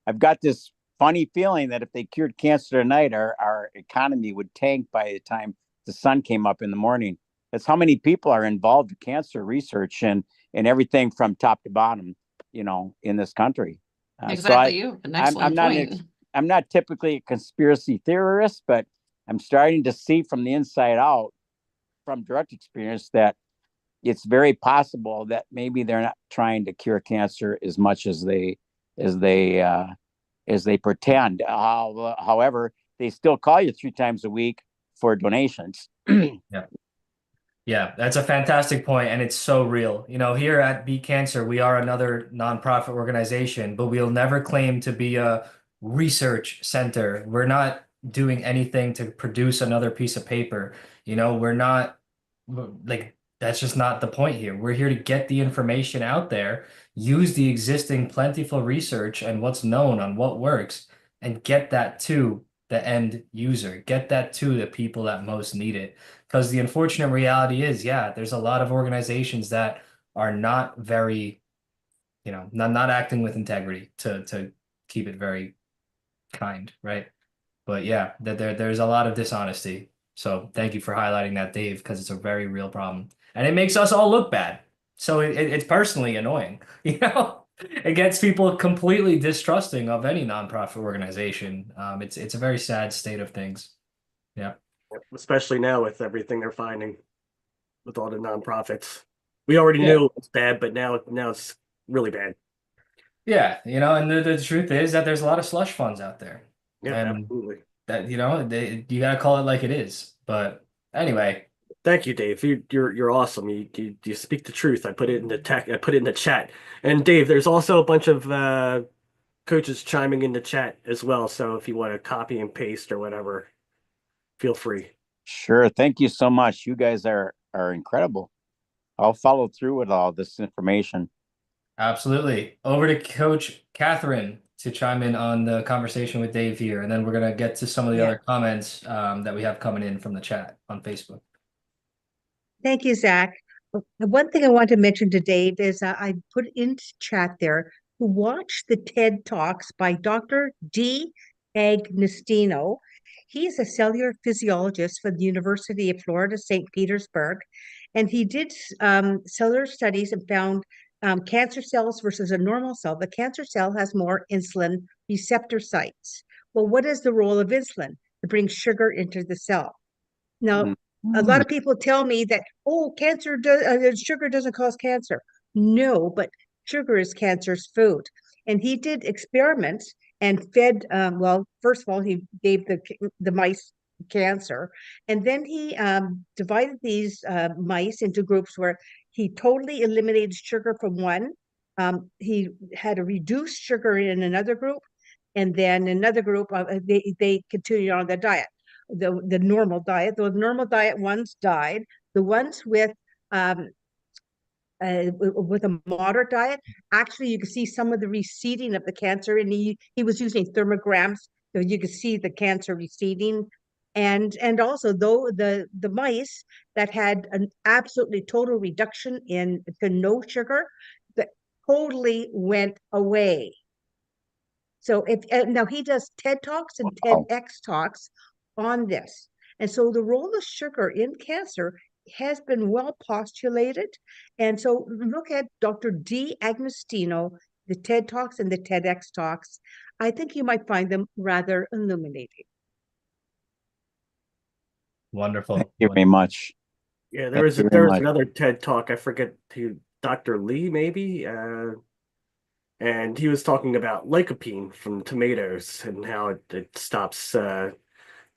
I've got this funny feeling that if they cured cancer tonight, our economy would tank by the time the sun came up in the morning. That's how many people are involved in cancer research and everything from top to bottom, in this country. Exactly. You have an excellent point. I'm not typically a conspiracy theorist, but I'm starting to see from the inside out, from direct experience, that it's very possible that maybe they're not trying to cure cancer as much as they pretend. However, they still call you 3 times a week for donations. Yeah. Yeah, that's a fantastic point, and it's so real. Here at Beat Cancer, we are another nonprofit organization, but we'll never claim to be a research center. We're not doing anything to produce another piece of paper. We're not like that's just not the point here. We're here to get the information out there, use the existing plentiful research and what's known on what works, and get that to the end user, get that to the people that most need it. Because the unfortunate reality is, yeah, there's a lot of organizations that are not very, not acting with integrity to keep it very kind, right? But yeah, there's a lot of dishonesty. So thank you for highlighting that, Dave, because it's a very real problem. And it makes us all look bad. So it's personally annoying, It gets people completely distrusting of any nonprofit organization. It's a very sad state of things. Yeah. Especially now with everything they're finding with all the nonprofits. We already Yeah. knew it's bad, but now it's really bad. Yeah, and the truth is that there's a lot of slush funds out there. Yeah, And absolutely. that, you gotta call it like it is. But anyway, Thank you, Dave. You're awesome. You speak the truth. I put it in the tech. I put it in the chat. And Dave, there's also a bunch of coaches chiming in the chat as well. So if you want to copy and paste or whatever, feel free. Sure. Thank you so much. You guys are incredible. I'll follow through with all this information. absolutely. Over to Coach Catherine. to chime in on the conversation with Dave here, and then we're gonna get to some of the Yeah. other comments that we have coming in from the chat on Facebook. Thank you, Zach. The one thing I want to mention to Dave is I put into chat there to watch the TED Talks by Dr. D. Agostino. He is a cellular physiologist for the University of Florida, St. Petersburg, and he did cellular studies and found cancer cells versus a normal cell. The cancer cell has more insulin receptor sites. Well, what is the role of insulin? To bring sugar into the cell. Now, a lot of people tell me that, oh, sugar doesn't cause cancer. No, but sugar is cancer's food. And he did experiments and fed, well, first of all, he gave the mice cancer. And then he divided these mice into groups where he totally eliminated sugar from one. He had a reduced sugar in another group. And then another group, they continued on the diet, the normal diet. The normal diet ones died. The ones with a moderate diet, actually, you can see some of the receding of the cancer, and he was using thermograms, so you can see the cancer receding. And also, though the mice that had an absolutely total reduction to no sugar, that totally went away. So now he does TED Talks and TEDx Talks on this. And so the role of sugar in cancer has been well postulated. And so look at Dr. D. Agostino, the TED Talks and the TEDx Talks. I think you might find them rather illuminating. Wonderful. Thank you very much. Yeah, Thank you there very was much. another TED Talk. I forget who, Dr. Lee, maybe. And he was talking about lycopene from tomatoes and how it stops the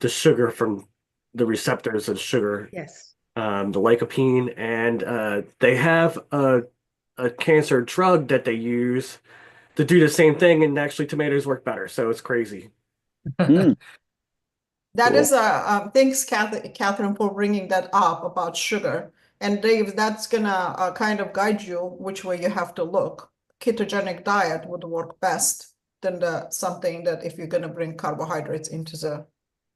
sugar from the receptors of sugar. Yes. The lycopene, and they have a cancer drug that they use to do the same thing, and actually tomatoes work better. So it's crazy. Mm. That Cool. is thanks, Catherine, for bringing that up about sugar. And Dave, that's gonna kind of guide you which way you have to look. Ketogenic diet would work best than something that if you're gonna bring carbohydrates into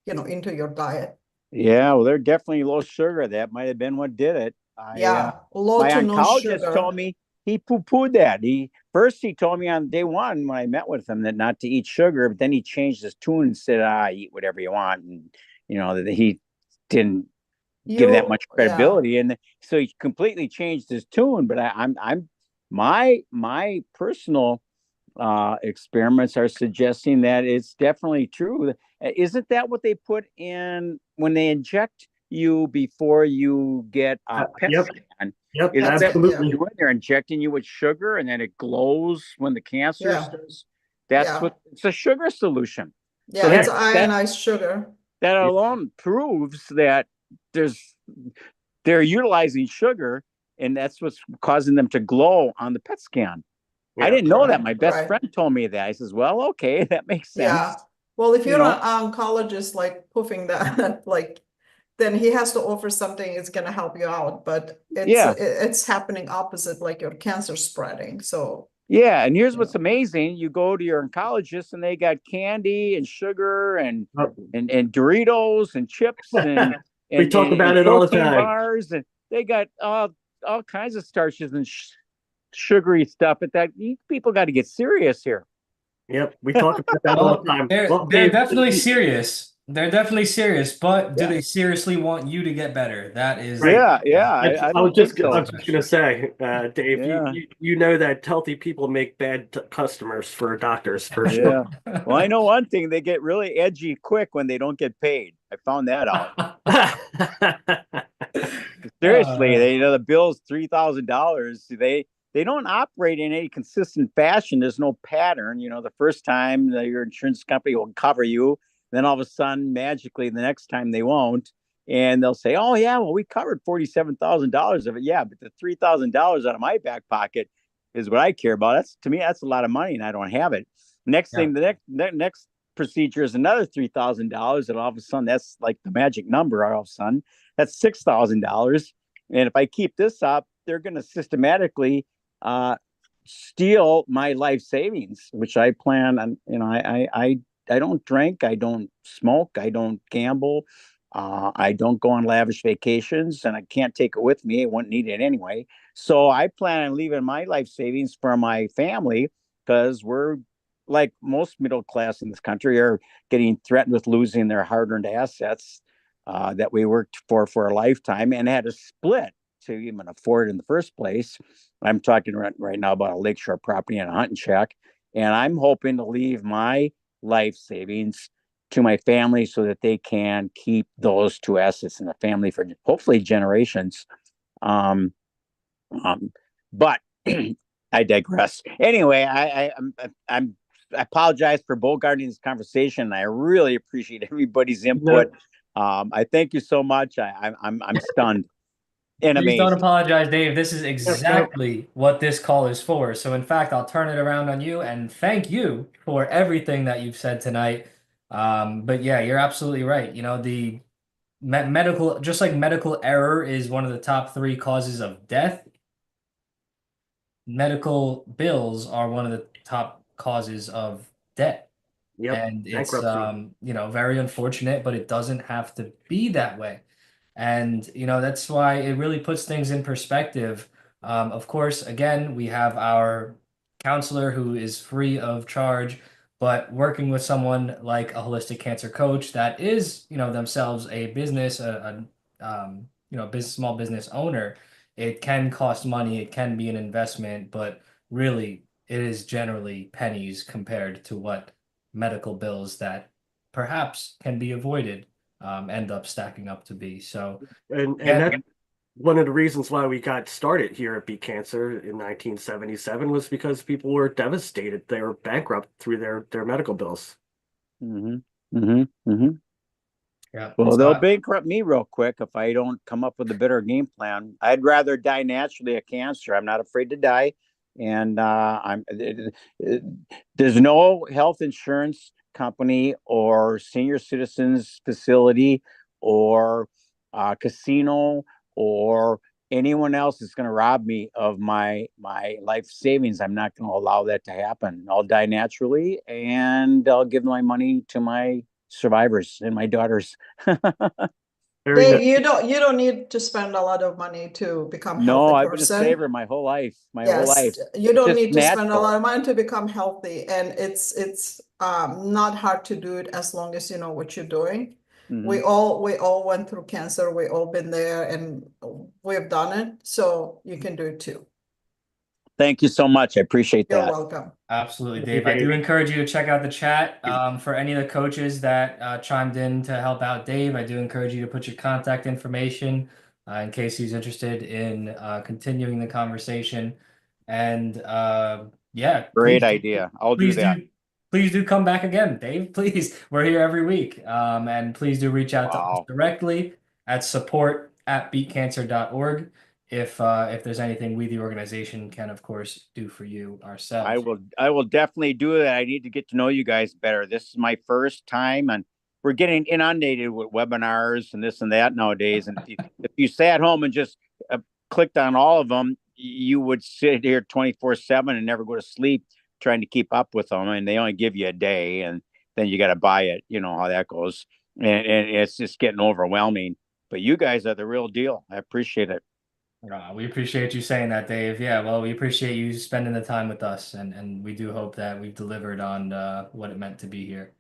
into your diet. Yeah, well, they're definitely low sugar. That might have been what did it. Yeah, low My to no oncologist sugar. told me he poo-pooed that. He told me on day one when I met with him that not to eat sugar, but then he changed his tune and said, eat whatever you want. And that he didn't give that much credibility. And so he completely changed his tune. But my personal experiments are suggesting that it's definitely true. Isn't that what they put in when they inject you before you get a PET scan? Yep, Isn't that what absolutely. they're doing? They're injecting you with sugar, and then it glows when the cancer starts. It's a sugar solution. Yeah, it's ionized sugar. That alone proves that they're utilizing sugar, and that's what's causing them to glow on the PET scan. I didn't know that. My best friend told me that. I says, well, okay, that makes sense. Yeah. Well, if you're an oncologist, like poofing that, then he has to offer something it's going to help you out. But it's happening opposite, like your cancer spreading. So yeah, and here's what's amazing: you go to your oncologist, and they got candy and sugar and Doritos and chips and we talk about it all the time. Bars, and they got all kinds of starches and sugary stuff. But people got to get serious here. Yep, we talk about that all the time. They're definitely serious. They're definitely serious, but do they seriously want you to get better? That is I was just gonna say, Dave, you know that healthy people make bad customers for doctors for sure. Well, I know one thing: they get really edgy quick when they don't get paid. I found that out. Seriously, the bill's $3,000. They don't operate in any consistent fashion. There's no pattern. The first time your insurance company will cover you, then all of a sudden, magically, the next time they won't, and they'll say, "Oh yeah, well we covered $47,000 of it." Yeah, but the $3,000 out of my back pocket is what I care about. To me, that's a lot of money, and I don't have it. Next thing, the next procedure is another $3,000, and all of a sudden, that's like the magic number. All of a sudden, that's $6,000, and if I keep this up, they're going to systematically steal my life savings, which I plan on. I don't drink, I don't smoke, I don't gamble, I don't go on lavish vacations, and I can't take it with me. I wouldn't need it anyway. So I plan on leaving my life savings for my family because we're like most middle class in this country are getting threatened with losing their hard-earned assets that we worked for a lifetime and had to split to even afford in the first place. I'm talking right now about a lakeshore property and a hunting shack, and I'm hoping to leave my life savings to my family so that they can keep those two assets in the family for hopefully generations. Um, but I digress. Anyway, I apologize for bogarting this conversation. I really appreciate everybody's input. I thank you so much. I'm stunned and Please don't amazed. apologize, Dave. This is exactly what this call is for. So, in fact, I'll turn it around on you and thank you for everything that you've said tonight. But yeah, you're absolutely right. You know, the medical, just like medical error is one of the top three causes of death, medical bills are one of the top causes of debt. Yep, And it's bankruptcy. you know, very unfortunate, but it doesn't have to be that way. And you know, that's why it really puts things in perspective. Of course, again, we have our counselor who is free of charge, but working with someone like a holistic cancer coach that is, you know, themselves a business, you know, business, small business owner, it can cost money, it can be an investment, but really it is generally pennies compared to what medical bills that perhaps can be avoided end up stacking up to be. So, And yeah, that's one of the reasons why we got started here at Beat Cancer in 1977 was because people were devastated. They were bankrupt through their medical bills. Mm-hmm. Mm-hmm. Mm-hmm. yeah. Well, So, they'll bankrupt me real quick if I don't come up with a better game plan. I'd rather die naturally of cancer. I'm not afraid to die, and there's no health insurance company or senior citizens facility or casino or anyone else is going to rob me of my life savings. I'm not going to allow that to happen. I'll die naturally, and I'll give my money to my survivors and my daughters. Very Dave, nice. you don't need to spend a lot of money to become a No, healthy I've been a person. saver my whole life. My whole Yes, life. you It's don't just need to spend a natural. lot of money to become healthy, and it's not hard to do it as long as you know what you're doing. Hmm. We all went through cancer, we all been there, and we've done it, so you can do it too. Thank you so much. I appreciate You're that. welcome. absolutely, Thank you, Dave. I do Dave. encourage you to check out the chat for any of the coaches that chimed in to help out Dave. I do encourage you to put your contact information in case he's interested in continuing the conversation. And yeah, Great idea. I'll do please that. do, please do come back again, Dave. Please, we're here every week. And please do reach out to us Wow. directly at support@beatcancer.org if there's anything we, the organization, can of course do for you ourselves. I will definitely do that. I need to get to know you guys better. This is my first time and we're getting inundated with webinars and this and that nowadays. And if you sat home and just clicked on all of them, you would sit here 24/7 and never go to sleep trying to keep up with them. And they only give you a day and then you got to buy it. You know how that goes. And it's just getting overwhelming. But you guys are the real deal. I appreciate it. We appreciate you saying that, Dave. Yeah, well, we appreciate you spending the time with us, and we do hope that we've delivered on what it meant to be here.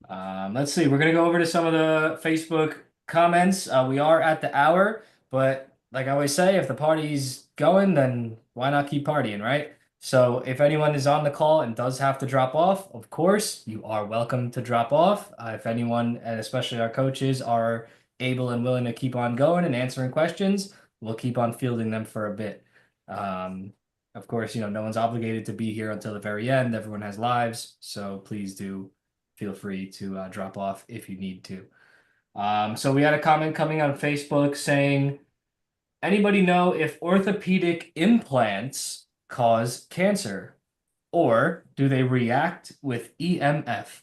Let's see. We're gonna go over to some of the Facebook comments. We are at the hour, but like I always say, if the party's going, then why not keep partying, right? So if anyone is on the call and does have to drop off, of course, you are welcome to drop off. If anyone, and especially our coaches, are able and willing to keep on going and answering questions, we'll keep on fielding them for a bit. Of course, you know, no one's obligated to be here until the very end. Everyone has lives, so please do feel free to drop off if you need to. So we had a comment coming on Facebook saying, anybody know if orthopedic implants cause cancer or do they react with EMF?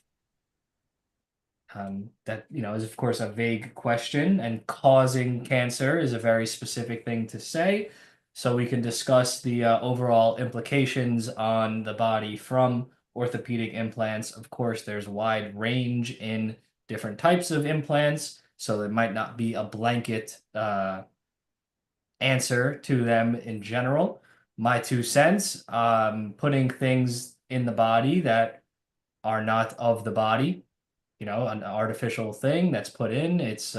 That, you know, is of course a vague question, and causing cancer is a very specific thing to say. so we can discuss the overall implications on the body from orthopedic implants. Of course, there's wide range in different types of implants, so there might not be a blanket answer to them in general. My 2 cents, putting things in the body that are not of the body, an artificial thing that's put in, it's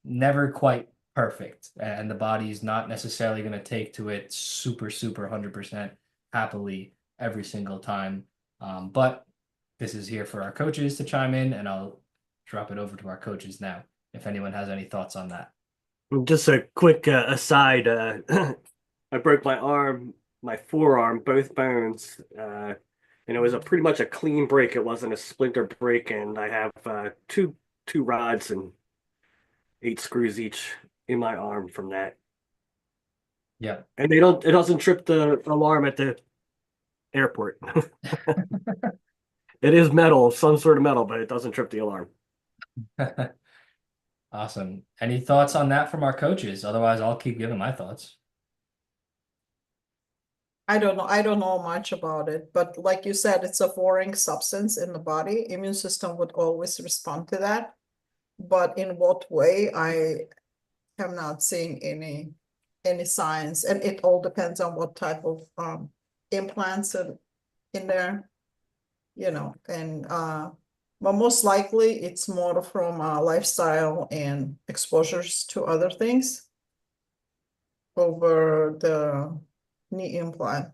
never quite perfect. And the body's not necessarily going to take to it super, super 100% happily every single time. But this is here for our coaches to chime in, and I'll drop it over to our coaches now if anyone has any thoughts on that. Just a quick aside. I broke my arm, my forearm, both bones, and it was pretty much a clean break. It wasn't a splinter break, and I have two rods and 8 screws each in my arm from that. Yeah. And it doesn't trip the alarm at the airport. It is metal, some sort of metal, but it doesn't trip the alarm. Awesome. Any thoughts on that from our coaches? Otherwise, I'll keep giving my thoughts. I don't know. I don't know much about it, but like you said, it's a foreign substance in the body. Immune system would always respond to that. But in what way, I have not seen any signs, and it all depends on what type of implants are in there, and but most likely it's more from lifestyle and exposures to other things over the knee implant.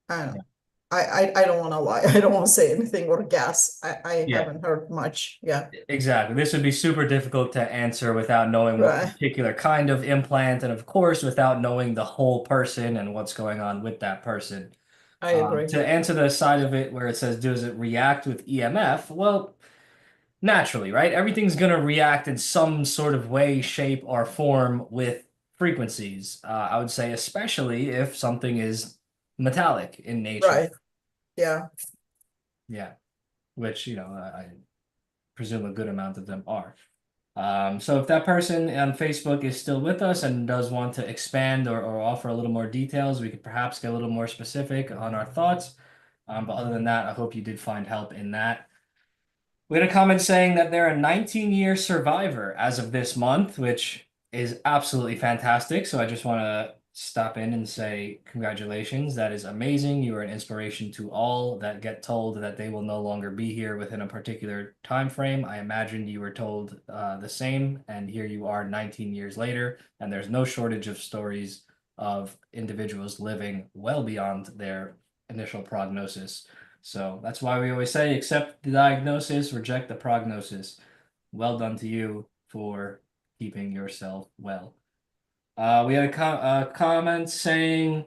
I don't want to lie. I don't want to say anything or guess. I Yeah. haven't heard much. Yeah. Exactly. This would be super difficult to answer without knowing what Right. particular kind of implant, and of course, without knowing the whole person and what's going on with that person. I agree. To answer the side of it where it says, does it react with EMF? Well, naturally, right? Everything's going to react in some sort of way, shape, or form with frequencies. I would say, especially if something is metallic in nature. Right. Yeah. Yeah. Which, I presume a good amount of them are. So if that person on Facebook is still with us and does want to expand or offer a little more details, we could perhaps get a little more specific on our thoughts. But other than that, I hope you did find help in that. We had a comment saying that they're a 19-year survivor as of this month, which is absolutely fantastic. So I just want to stop in and say congratulations. That is amazing. You are an inspiration to all that get told that they will no longer be here within a particular time frame. I imagined you were told the same, and here you are 19 years later, and there's no shortage of stories of individuals living well beyond their initial prognosis. So that's why we always say accept the diagnosis, reject the prognosis. Well done to you for keeping yourself well. We had a comment saying,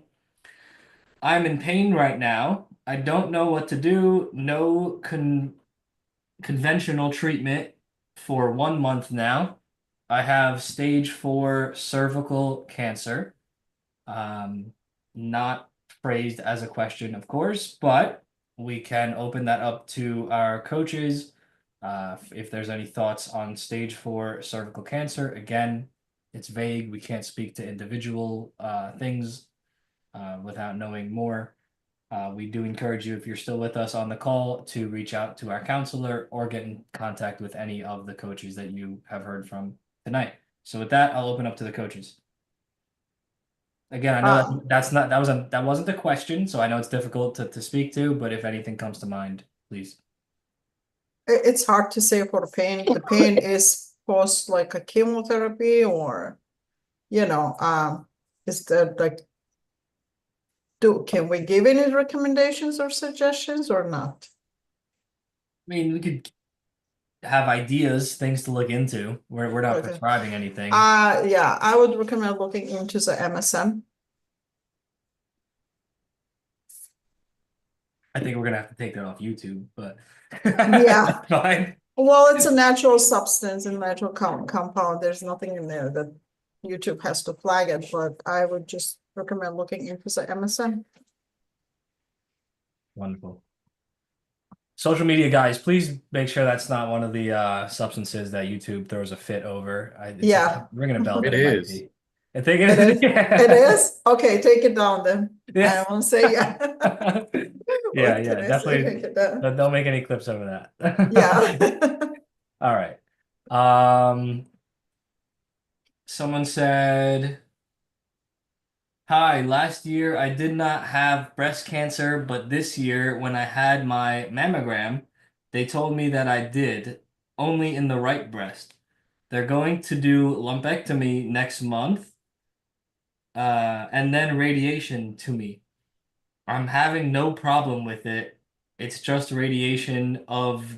I'm in pain right now. I don't know what to do. No conventional treatment for 1 month now. I have stage 4 cervical cancer. Not phrased as a question, of course, but we can open that up to our coaches. If there's any thoughts on stage 4 cervical cancer, again, it's vague. We can't speak to individual things without knowing more. We do encourage you, if you're still with us on the call, to reach out to our counselor or get in contact with any of the coaches that you have heard from tonight. So with that, I'll open up to the coaches. Again, I know that wasn't a question, so I know it's difficult to speak to, but if anything comes to mind, please. It's hard to say for pain. The pain is post like a chemotherapy, or is that like, can we give any recommendations or suggestions or not? I mean, we could have ideas, things to look into. We're not Okay. prescribing anything. Yeah, I would recommend looking into the MSM. I think we're gonna have to take that off YouTube, but Yeah. fine. Well, it's a natural substance and natural compound. There's nothing in there that YouTube has to flag it, but I would just recommend looking into the MSM. Wonderful. Social media guys, please make sure that's not one of the substances that YouTube throws a fit over. Yeah. Ringing a bell that It it might is. be. I think it It is. is? It is? Okay, take it down then. Yeah. I won't say yeah. Yeah, What yeah, can I say? definitely. Take it down. Don't make any clips over that. Yeah. All right. Someone said, hi, last year I did not have breast cancer, but this year when I had my mammogram, they told me that I did, only in the right breast. They're going to do lumpectomy next month, and then radiation to me. I'm having no problem with it. It's just radiation of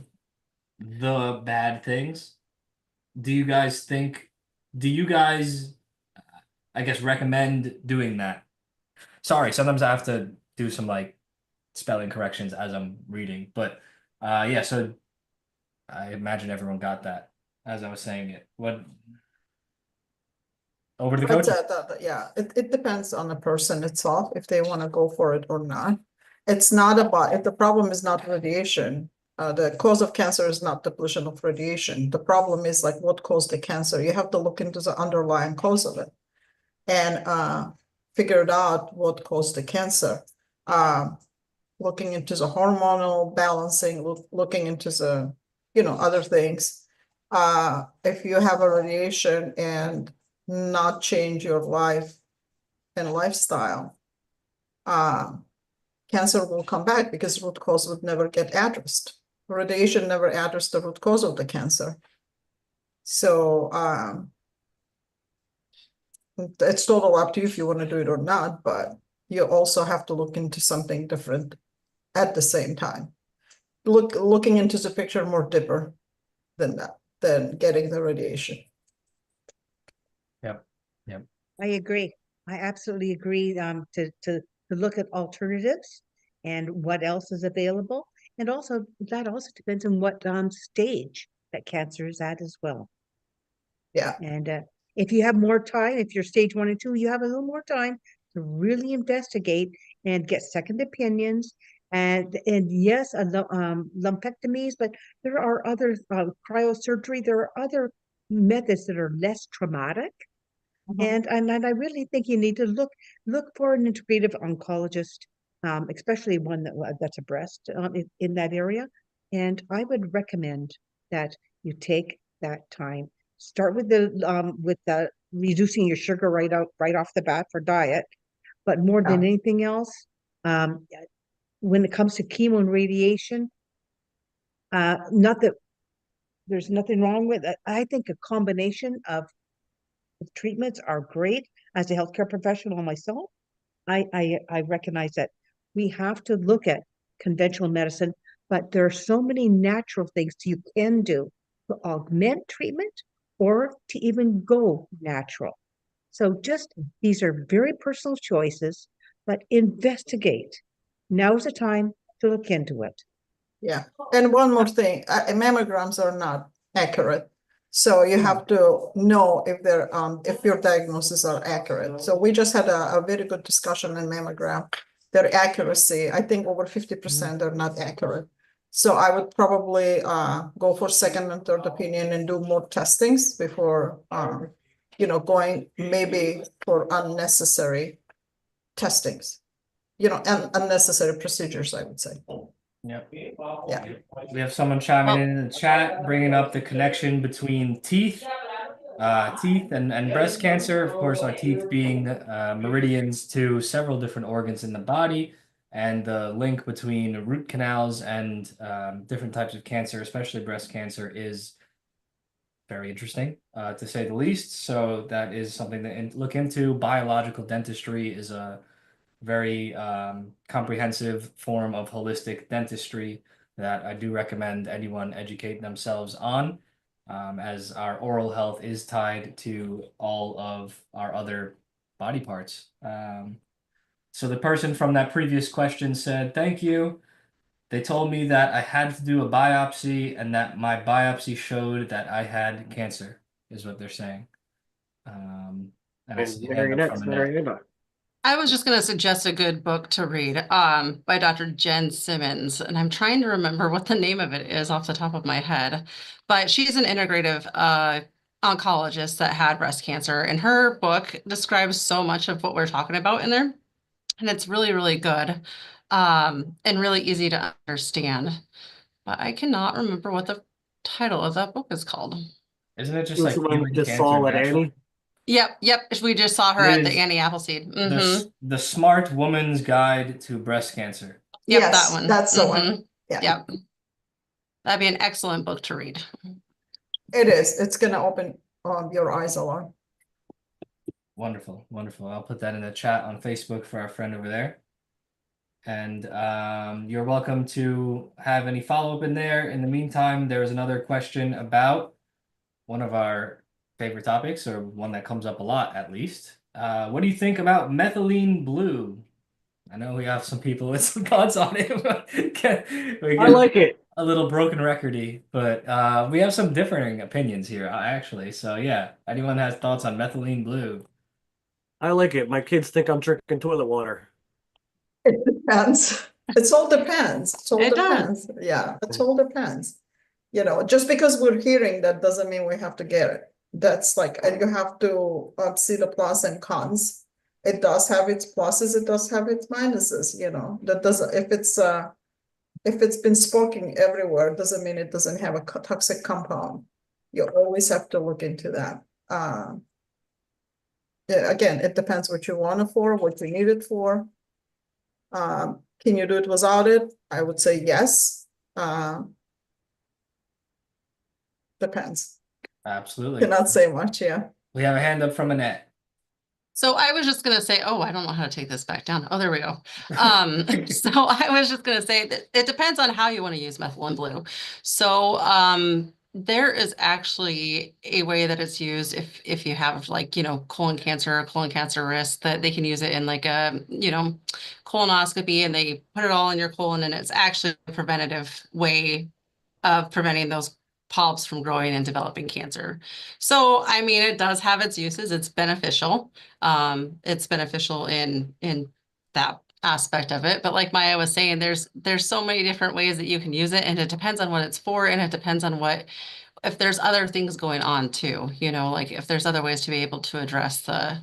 the bad things. Do you guys think, do you guys, I guess, recommend doing that? Sorry, sometimes I have to do some like spelling corrections as I'm reading, but yeah, so I imagine everyone got that as I was saying it. What over to the But coaches? yeah, it depends on the person itself if they want to go for it or not. It's not about if the problem is not radiation. The cause of cancer is not depletion of radiation. The problem is like what caused the cancer. You have to look into the underlying cause of it and figure it out what caused the cancer. Looking into the hormonal balancing, looking into the other things. If you have a radiation and not change your life and lifestyle, cancer will come back because root cause would never get addressed. Radiation never addressed the root cause of the cancer. So it's total up to you if you want to do it or not, but you also have to look into something different at the same time. Looking into the picture more deeper than that, than getting the radiation. Yep. Yep. I agree. I absolutely agree, to look at alternatives and what else is available. And also, that also depends on what, stage that cancer is at as well. Yeah. And, if you have more time, if you're stage 1 and 2, you have a little more time to really investigate and get second opinions. And yes, lumpectomies, but there are other, cryosurgery. There are other methods that are less traumatic. And I really think you need to look for an integrative oncologist, especially one that's a breast, in that area. And I would recommend that you take that time. Start with the reducing your sugar right off the bat for diet, but more than anything else, when it comes to chemo and radiation, not that there's nothing wrong with it. I think a combination of treatments are great. As a healthcare professional myself, I recognize that we have to look at conventional medicine, but there are so many natural things you can do to augment treatment or to even go natural. So these are very personal choices, but investigate. Now's the time to look into it. Yeah, and one more thing, mammograms are not accurate. So you have to know if your diagnoses are accurate. So we just had a very good discussion in mammogram. Their accuracy, I think over 50% are not accurate. So I would probably go for second and third opinion and do more testings before going maybe for unnecessary testings, and unnecessary procedures, I would say. Yep. Yeah. We have someone chiming in the chat, bringing up the connection between teeth and breast cancer. Of course, our teeth being meridians to several different organs in the body, and the link between root canals and different types of cancer, especially breast cancer, is very interesting, to say the least. So that is something to look into. Biological dentistry is a very comprehensive form of holistic dentistry that I do recommend anyone educate themselves on, as our oral health is tied to all of our other body parts. So the person from that previous question said, thank you. They told me that I had to do a biopsy and that my biopsy showed that I had cancer, is what they're saying. And I see a hand up from Annette. I was just going to suggest a good book to read by Dr. Jen Simmons, and I'm trying to remember what the name of it is off the top of my head. But she's an integrative oncologist that had breast cancer, and her book describes so much of what we're talking about in there. And it's really, really good, and really easy to understand. But I cannot remember what the title of that book is called. Isn't it It just was like the one we Healing just Cancer saw at Naturally? Annie. Yep. We just saw her It at the is Annie Appleseed. the Smart Woman's Guide to Breast Cancer. Yep, that Yes, one. that's the one. Yeah. Yep. That'd be an excellent book to read. It is. It's gonna open your eyes a lot. Wonderful, wonderful. I'll put that in the chat on Facebook for our friend over there. And you're welcome to have any follow-up in there. In the meantime, there is another question about one of our favorite topics, or one that comes up a lot at least. What do you think about methylene blue? I know we have some people with some thoughts on it. We I get like it. a little broken recordy, but we have some differing opinions here, actually. So yeah, anyone has thoughts on methylene blue? I like it. My kids think I'm drinking toilet water. It depends. It all depends. It all It does. depends. Yeah, it all depends. You know, just because we're hearing that doesn't mean we have to get it. That's like, and you have to see the plus and cons. It does have its pluses, it does have its minuses, you know. That doesn't, if it's been smoking everywhere, doesn't mean it doesn't have a toxic compound. You always have to look into that. Yeah, again, it depends what you want it for, what you need it for. Can you do it without it? I would say yes. Depends. Absolutely. Cannot say much, yeah. We have a hand up from Annette. So I was just gonna say, oh, I don't know how to take this back down. Oh, there we go. So I was just gonna say that it depends on how you want to use methylene blue. So there is actually a way that it's used if you have, like, colon cancer or colon cancer risk, that they can use it in like a, colonoscopy, and they put it all in your colon, and it's actually a preventative way of preventing those polyps from growing and developing cancer. So, I mean, it does have its uses. It's beneficial. It's beneficial in that aspect of it. But like Maya was saying, there's so many different ways that you can use it, and it depends on what it's for, and it depends on if there's other things going on too, like if there's other ways to be able to address the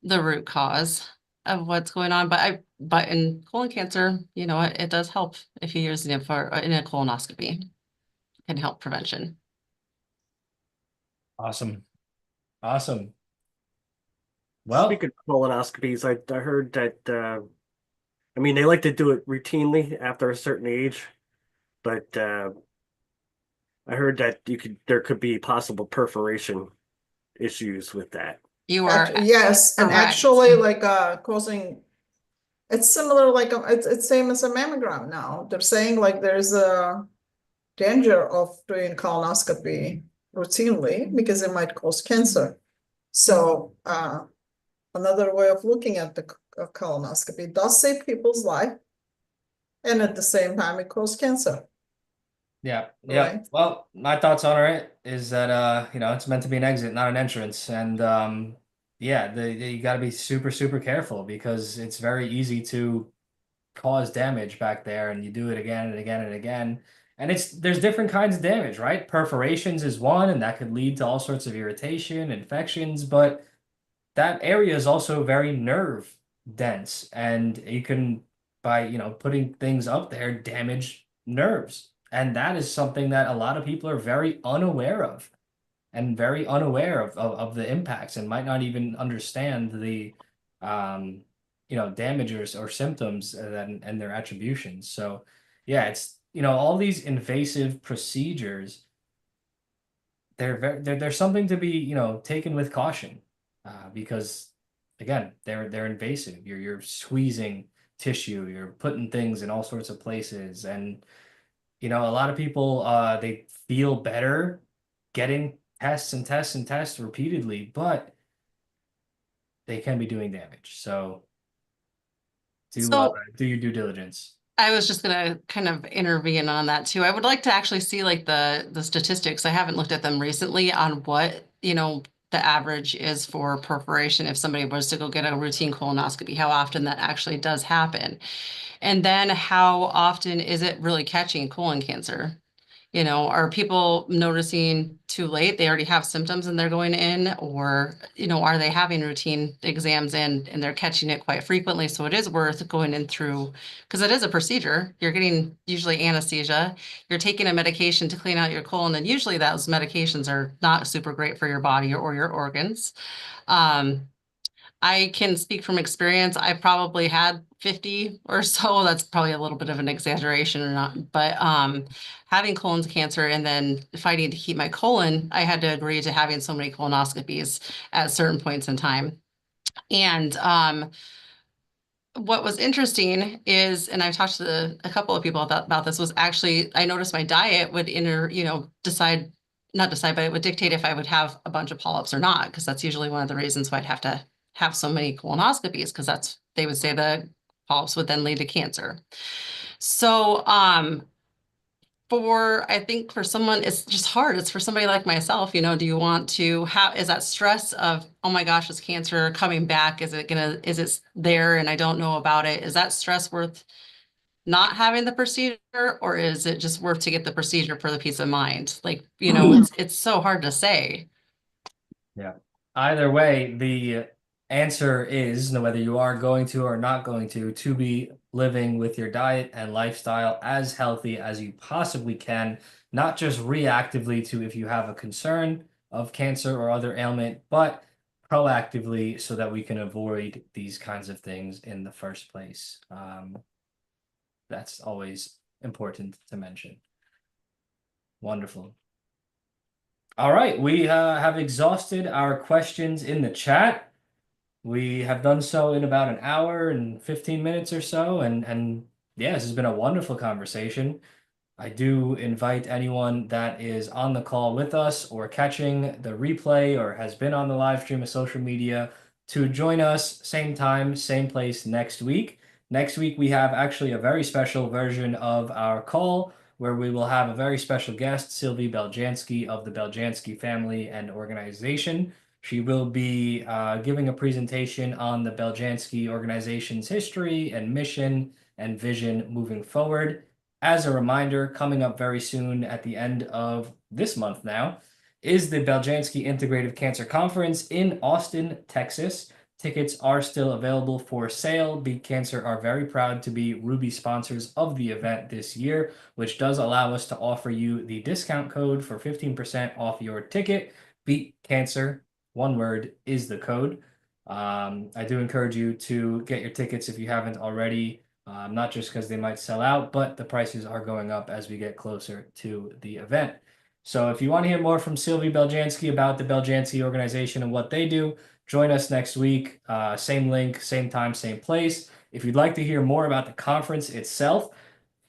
root cause of what's going on. But in colon cancer, it does help if you use it in a colonoscopy. Can help prevention. Awesome. Awesome. Well, speaking of colonoscopies, I heard that I mean, they like to do it routinely after a certain age, but I heard that there could be possible perforation issues with that. You are yes, and correct. actually like causing, it's similar, like it's same as a mammogram now. They're saying like there's a danger of doing colonoscopy routinely because it might cause cancer. So another way of looking at the colonoscopy does save people's life, and at the same time it causes cancer. yeah. Right. Well, my thoughts on it is that it's meant to be an exit, not an entrance. And yeah, you got to be super, super careful, because it's very easy to cause damage back there, and you do it again and again and again. And there's different kinds of damage, right? Perforations is one, and that could lead to all sorts of irritation, infections, but that area is also very nerve dense, and you can, by putting things up there, damage nerves. And that is something that a lot of people are very unaware of, and very unaware of the impacts, and might not even understand the damage or symptoms and their attributions. So yeah, it's all these invasive procedures, they're something to be taken with caution, because again, they're invasive. You're squeezing tissue, you're putting things in all sorts of places, and a lot of people they feel better getting tests and tests and tests repeatedly, but they can be doing damage. So do your due diligence. I was just gonna kind of intervene on that too. I would like to actually see like the statistics. I haven't looked at them recently on what, the average is for perforation if somebody was to go get a routine colonoscopy, how often that actually does happen. And then how often is it really catching colon cancer? You know, are people noticing too late? They already have symptoms and they're going in, or, you know, are they having routine exams and they're catching it quite frequently? So it is worth going in through, because it is a procedure. You're getting usually anesthesia. You're taking a medication to clean out your colon, and usually those medications are not super great for your body or your organs. Um, I can speak from experience. I probably had 50 or so. That's probably a little bit of an exaggeration or not, but having colon cancer and then fighting to keep my colon, I had to agree to having so many colonoscopies at certain points in time. And what was interesting is, and I've talked to a couple of people about this, was actually I noticed my diet would not decide, but it would dictate if I would have a bunch of polyps or not, because that's usually one of the reasons why I'd have to have so many colonoscopies, because they would say the polyps would then lead to cancer. So I think for someone, it's just hard. It's for somebody like myself, you know, do you want to have, is that stress of, oh my gosh, is cancer coming back? Is it there and I don't know about it? Is that stress worth not having the procedure, or is it just worth to get the procedure for the peace of mind? Like, you know, it's so hard to say. Yeah. Either way, the answer is, no, whether you are going to or not going to be living with your diet and lifestyle as healthy as you possibly can, not just reactively to if you have a concern of cancer or other ailment, but proactively so that we can avoid these kinds of things in the first place. That's always important to mention. Wonderful. All right, we have exhausted our questions in the chat. We have done so in about an hour and 15 minutes or so, and yeah, this has been a wonderful conversation. I do invite anyone that is on the call with us or catching the replay or has been on the live stream of social media to join us same time, same place next week. Next week, we have actually a very special version of our call where we will have a very special guest, Sylvie Beljanski of the Beljanski family and organization. She will be giving a presentation on the Beljanski organization's history and mission and vision moving forward. As a reminder, coming up very soon at the end of this month now is the Beljanski Integrative Cancer Conference in Austin, Texas. Tickets are still available for sale. Beat Cancer are very proud to be Ruby sponsors of the event this year, which does allow us to offer you the discount code for 15% off your ticket. Beat Cancer, one word, is the code. I do encourage you to get your tickets if you haven't already. Not just because they might sell out, but the prices are going up as we get closer to the event. So if you want to hear more from Sylvie Beljanski about the Beljanski organization and what they do, join us next week. Same link, same time, same place. If you'd like to hear more about the conference itself,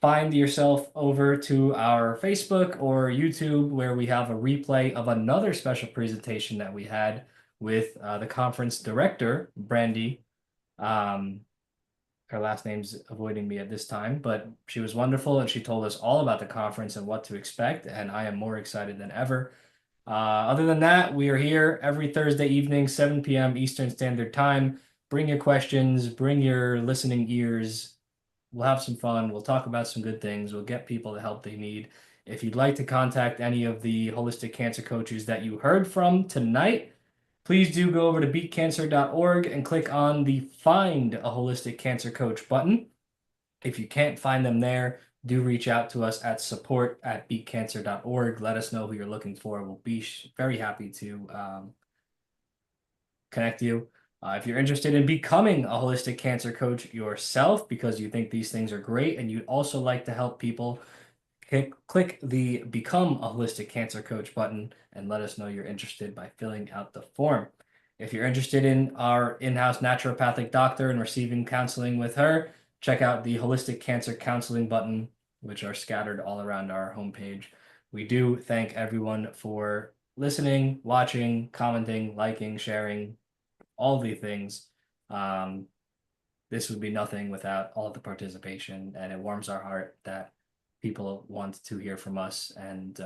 find yourself over to our Facebook or YouTube where we have a replay of another special presentation that we had with the conference director, Brandy. Her last name's avoiding me at this time, but she was wonderful and she told us all about the conference and what to expect, and I am more excited than ever. Other than that, we are here every Thursday evening, 7 p.m. Eastern Standard Time. Bring your questions, bring your listening ears. We'll have some fun. We'll talk about some good things. We'll get people the help they need. If you'd like to contact any of the holistic cancer coaches that you heard from tonight, please do go over to BeatCancer.org and click on the Find a Holistic Cancer Coach button. If you can't find them there, do reach out to us at support@BeatCancer.org. Let us know who you're looking for. We'll be very happy to connect you. If you're interested in becoming a holistic cancer coach yourself because you think these things are great and you'd also like to help people, click the Become a Holistic Cancer Coach button and let us know you're interested by filling out the form. If you're interested in our in-house naturopathic doctor and receiving counseling with her, check out the Holistic Cancer Counseling button, which are scattered all around our homepage. We do thank everyone for listening, watching, commenting, liking, sharing, all the things. This would be nothing without all of the participation, and it warms our heart that people want to hear from us, and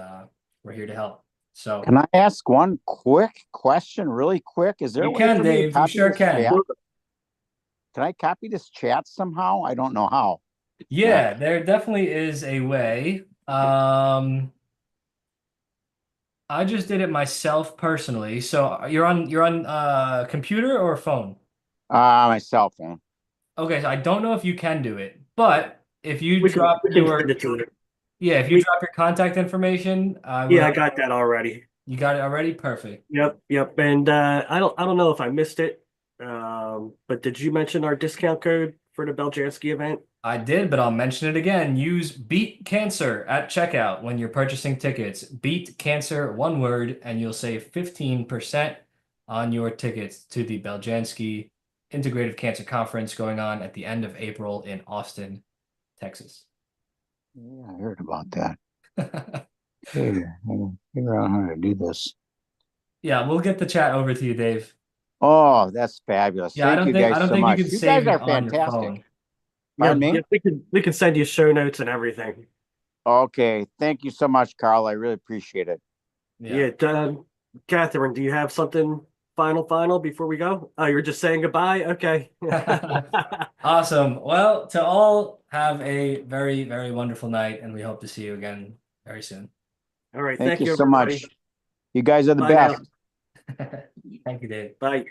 we're here to help. So Can I ask one quick question, really quick? Is there a you way can, for me to Dave. You copy sure this can. chat? Can I copy this chat somehow? I don't know how. Yeah, there definitely is a way. I just did it myself personally. So you're on computer or phone? My cell phone. Okay, so I don't know if you can do it, but if you We can drop we can send it to her. yeah, if you drop your contact information, I Yeah, I will. got that already. You got it already? Perfect. Yep. And I don't know if I missed it. But did you mention our discount code for the Beljanski event? I did, but I'll mention it again. Use Beat Cancer at checkout when you're purchasing tickets. Beat Cancer, one word, and you'll save 15% on your tickets to the Beljanski Integrative Cancer Conference going on at the end of April in Austin, Texas. Yeah, I heard about that. Hey, I can figure out how to do this. Yeah, we'll get the chat over to you, Dave. Oh, that's fabulous. Yeah, I Thank don't you think I guys don't so think you much. can You guys save it are on your fantastic. phone. Pardon me? We can send you show notes and everything. Okay. Thank you so much, Carl. I really appreciate it. Yeah. Catherine, do you have something final before we go? Oh, you're just saying goodbye? Okay. Awesome. Well, to all, have a very, very wonderful night, and we hope to see you again very soon. All right. Thank Thank you you, so everybody. much. You guys are the Bye now. best. Thank you, Dave. Bye.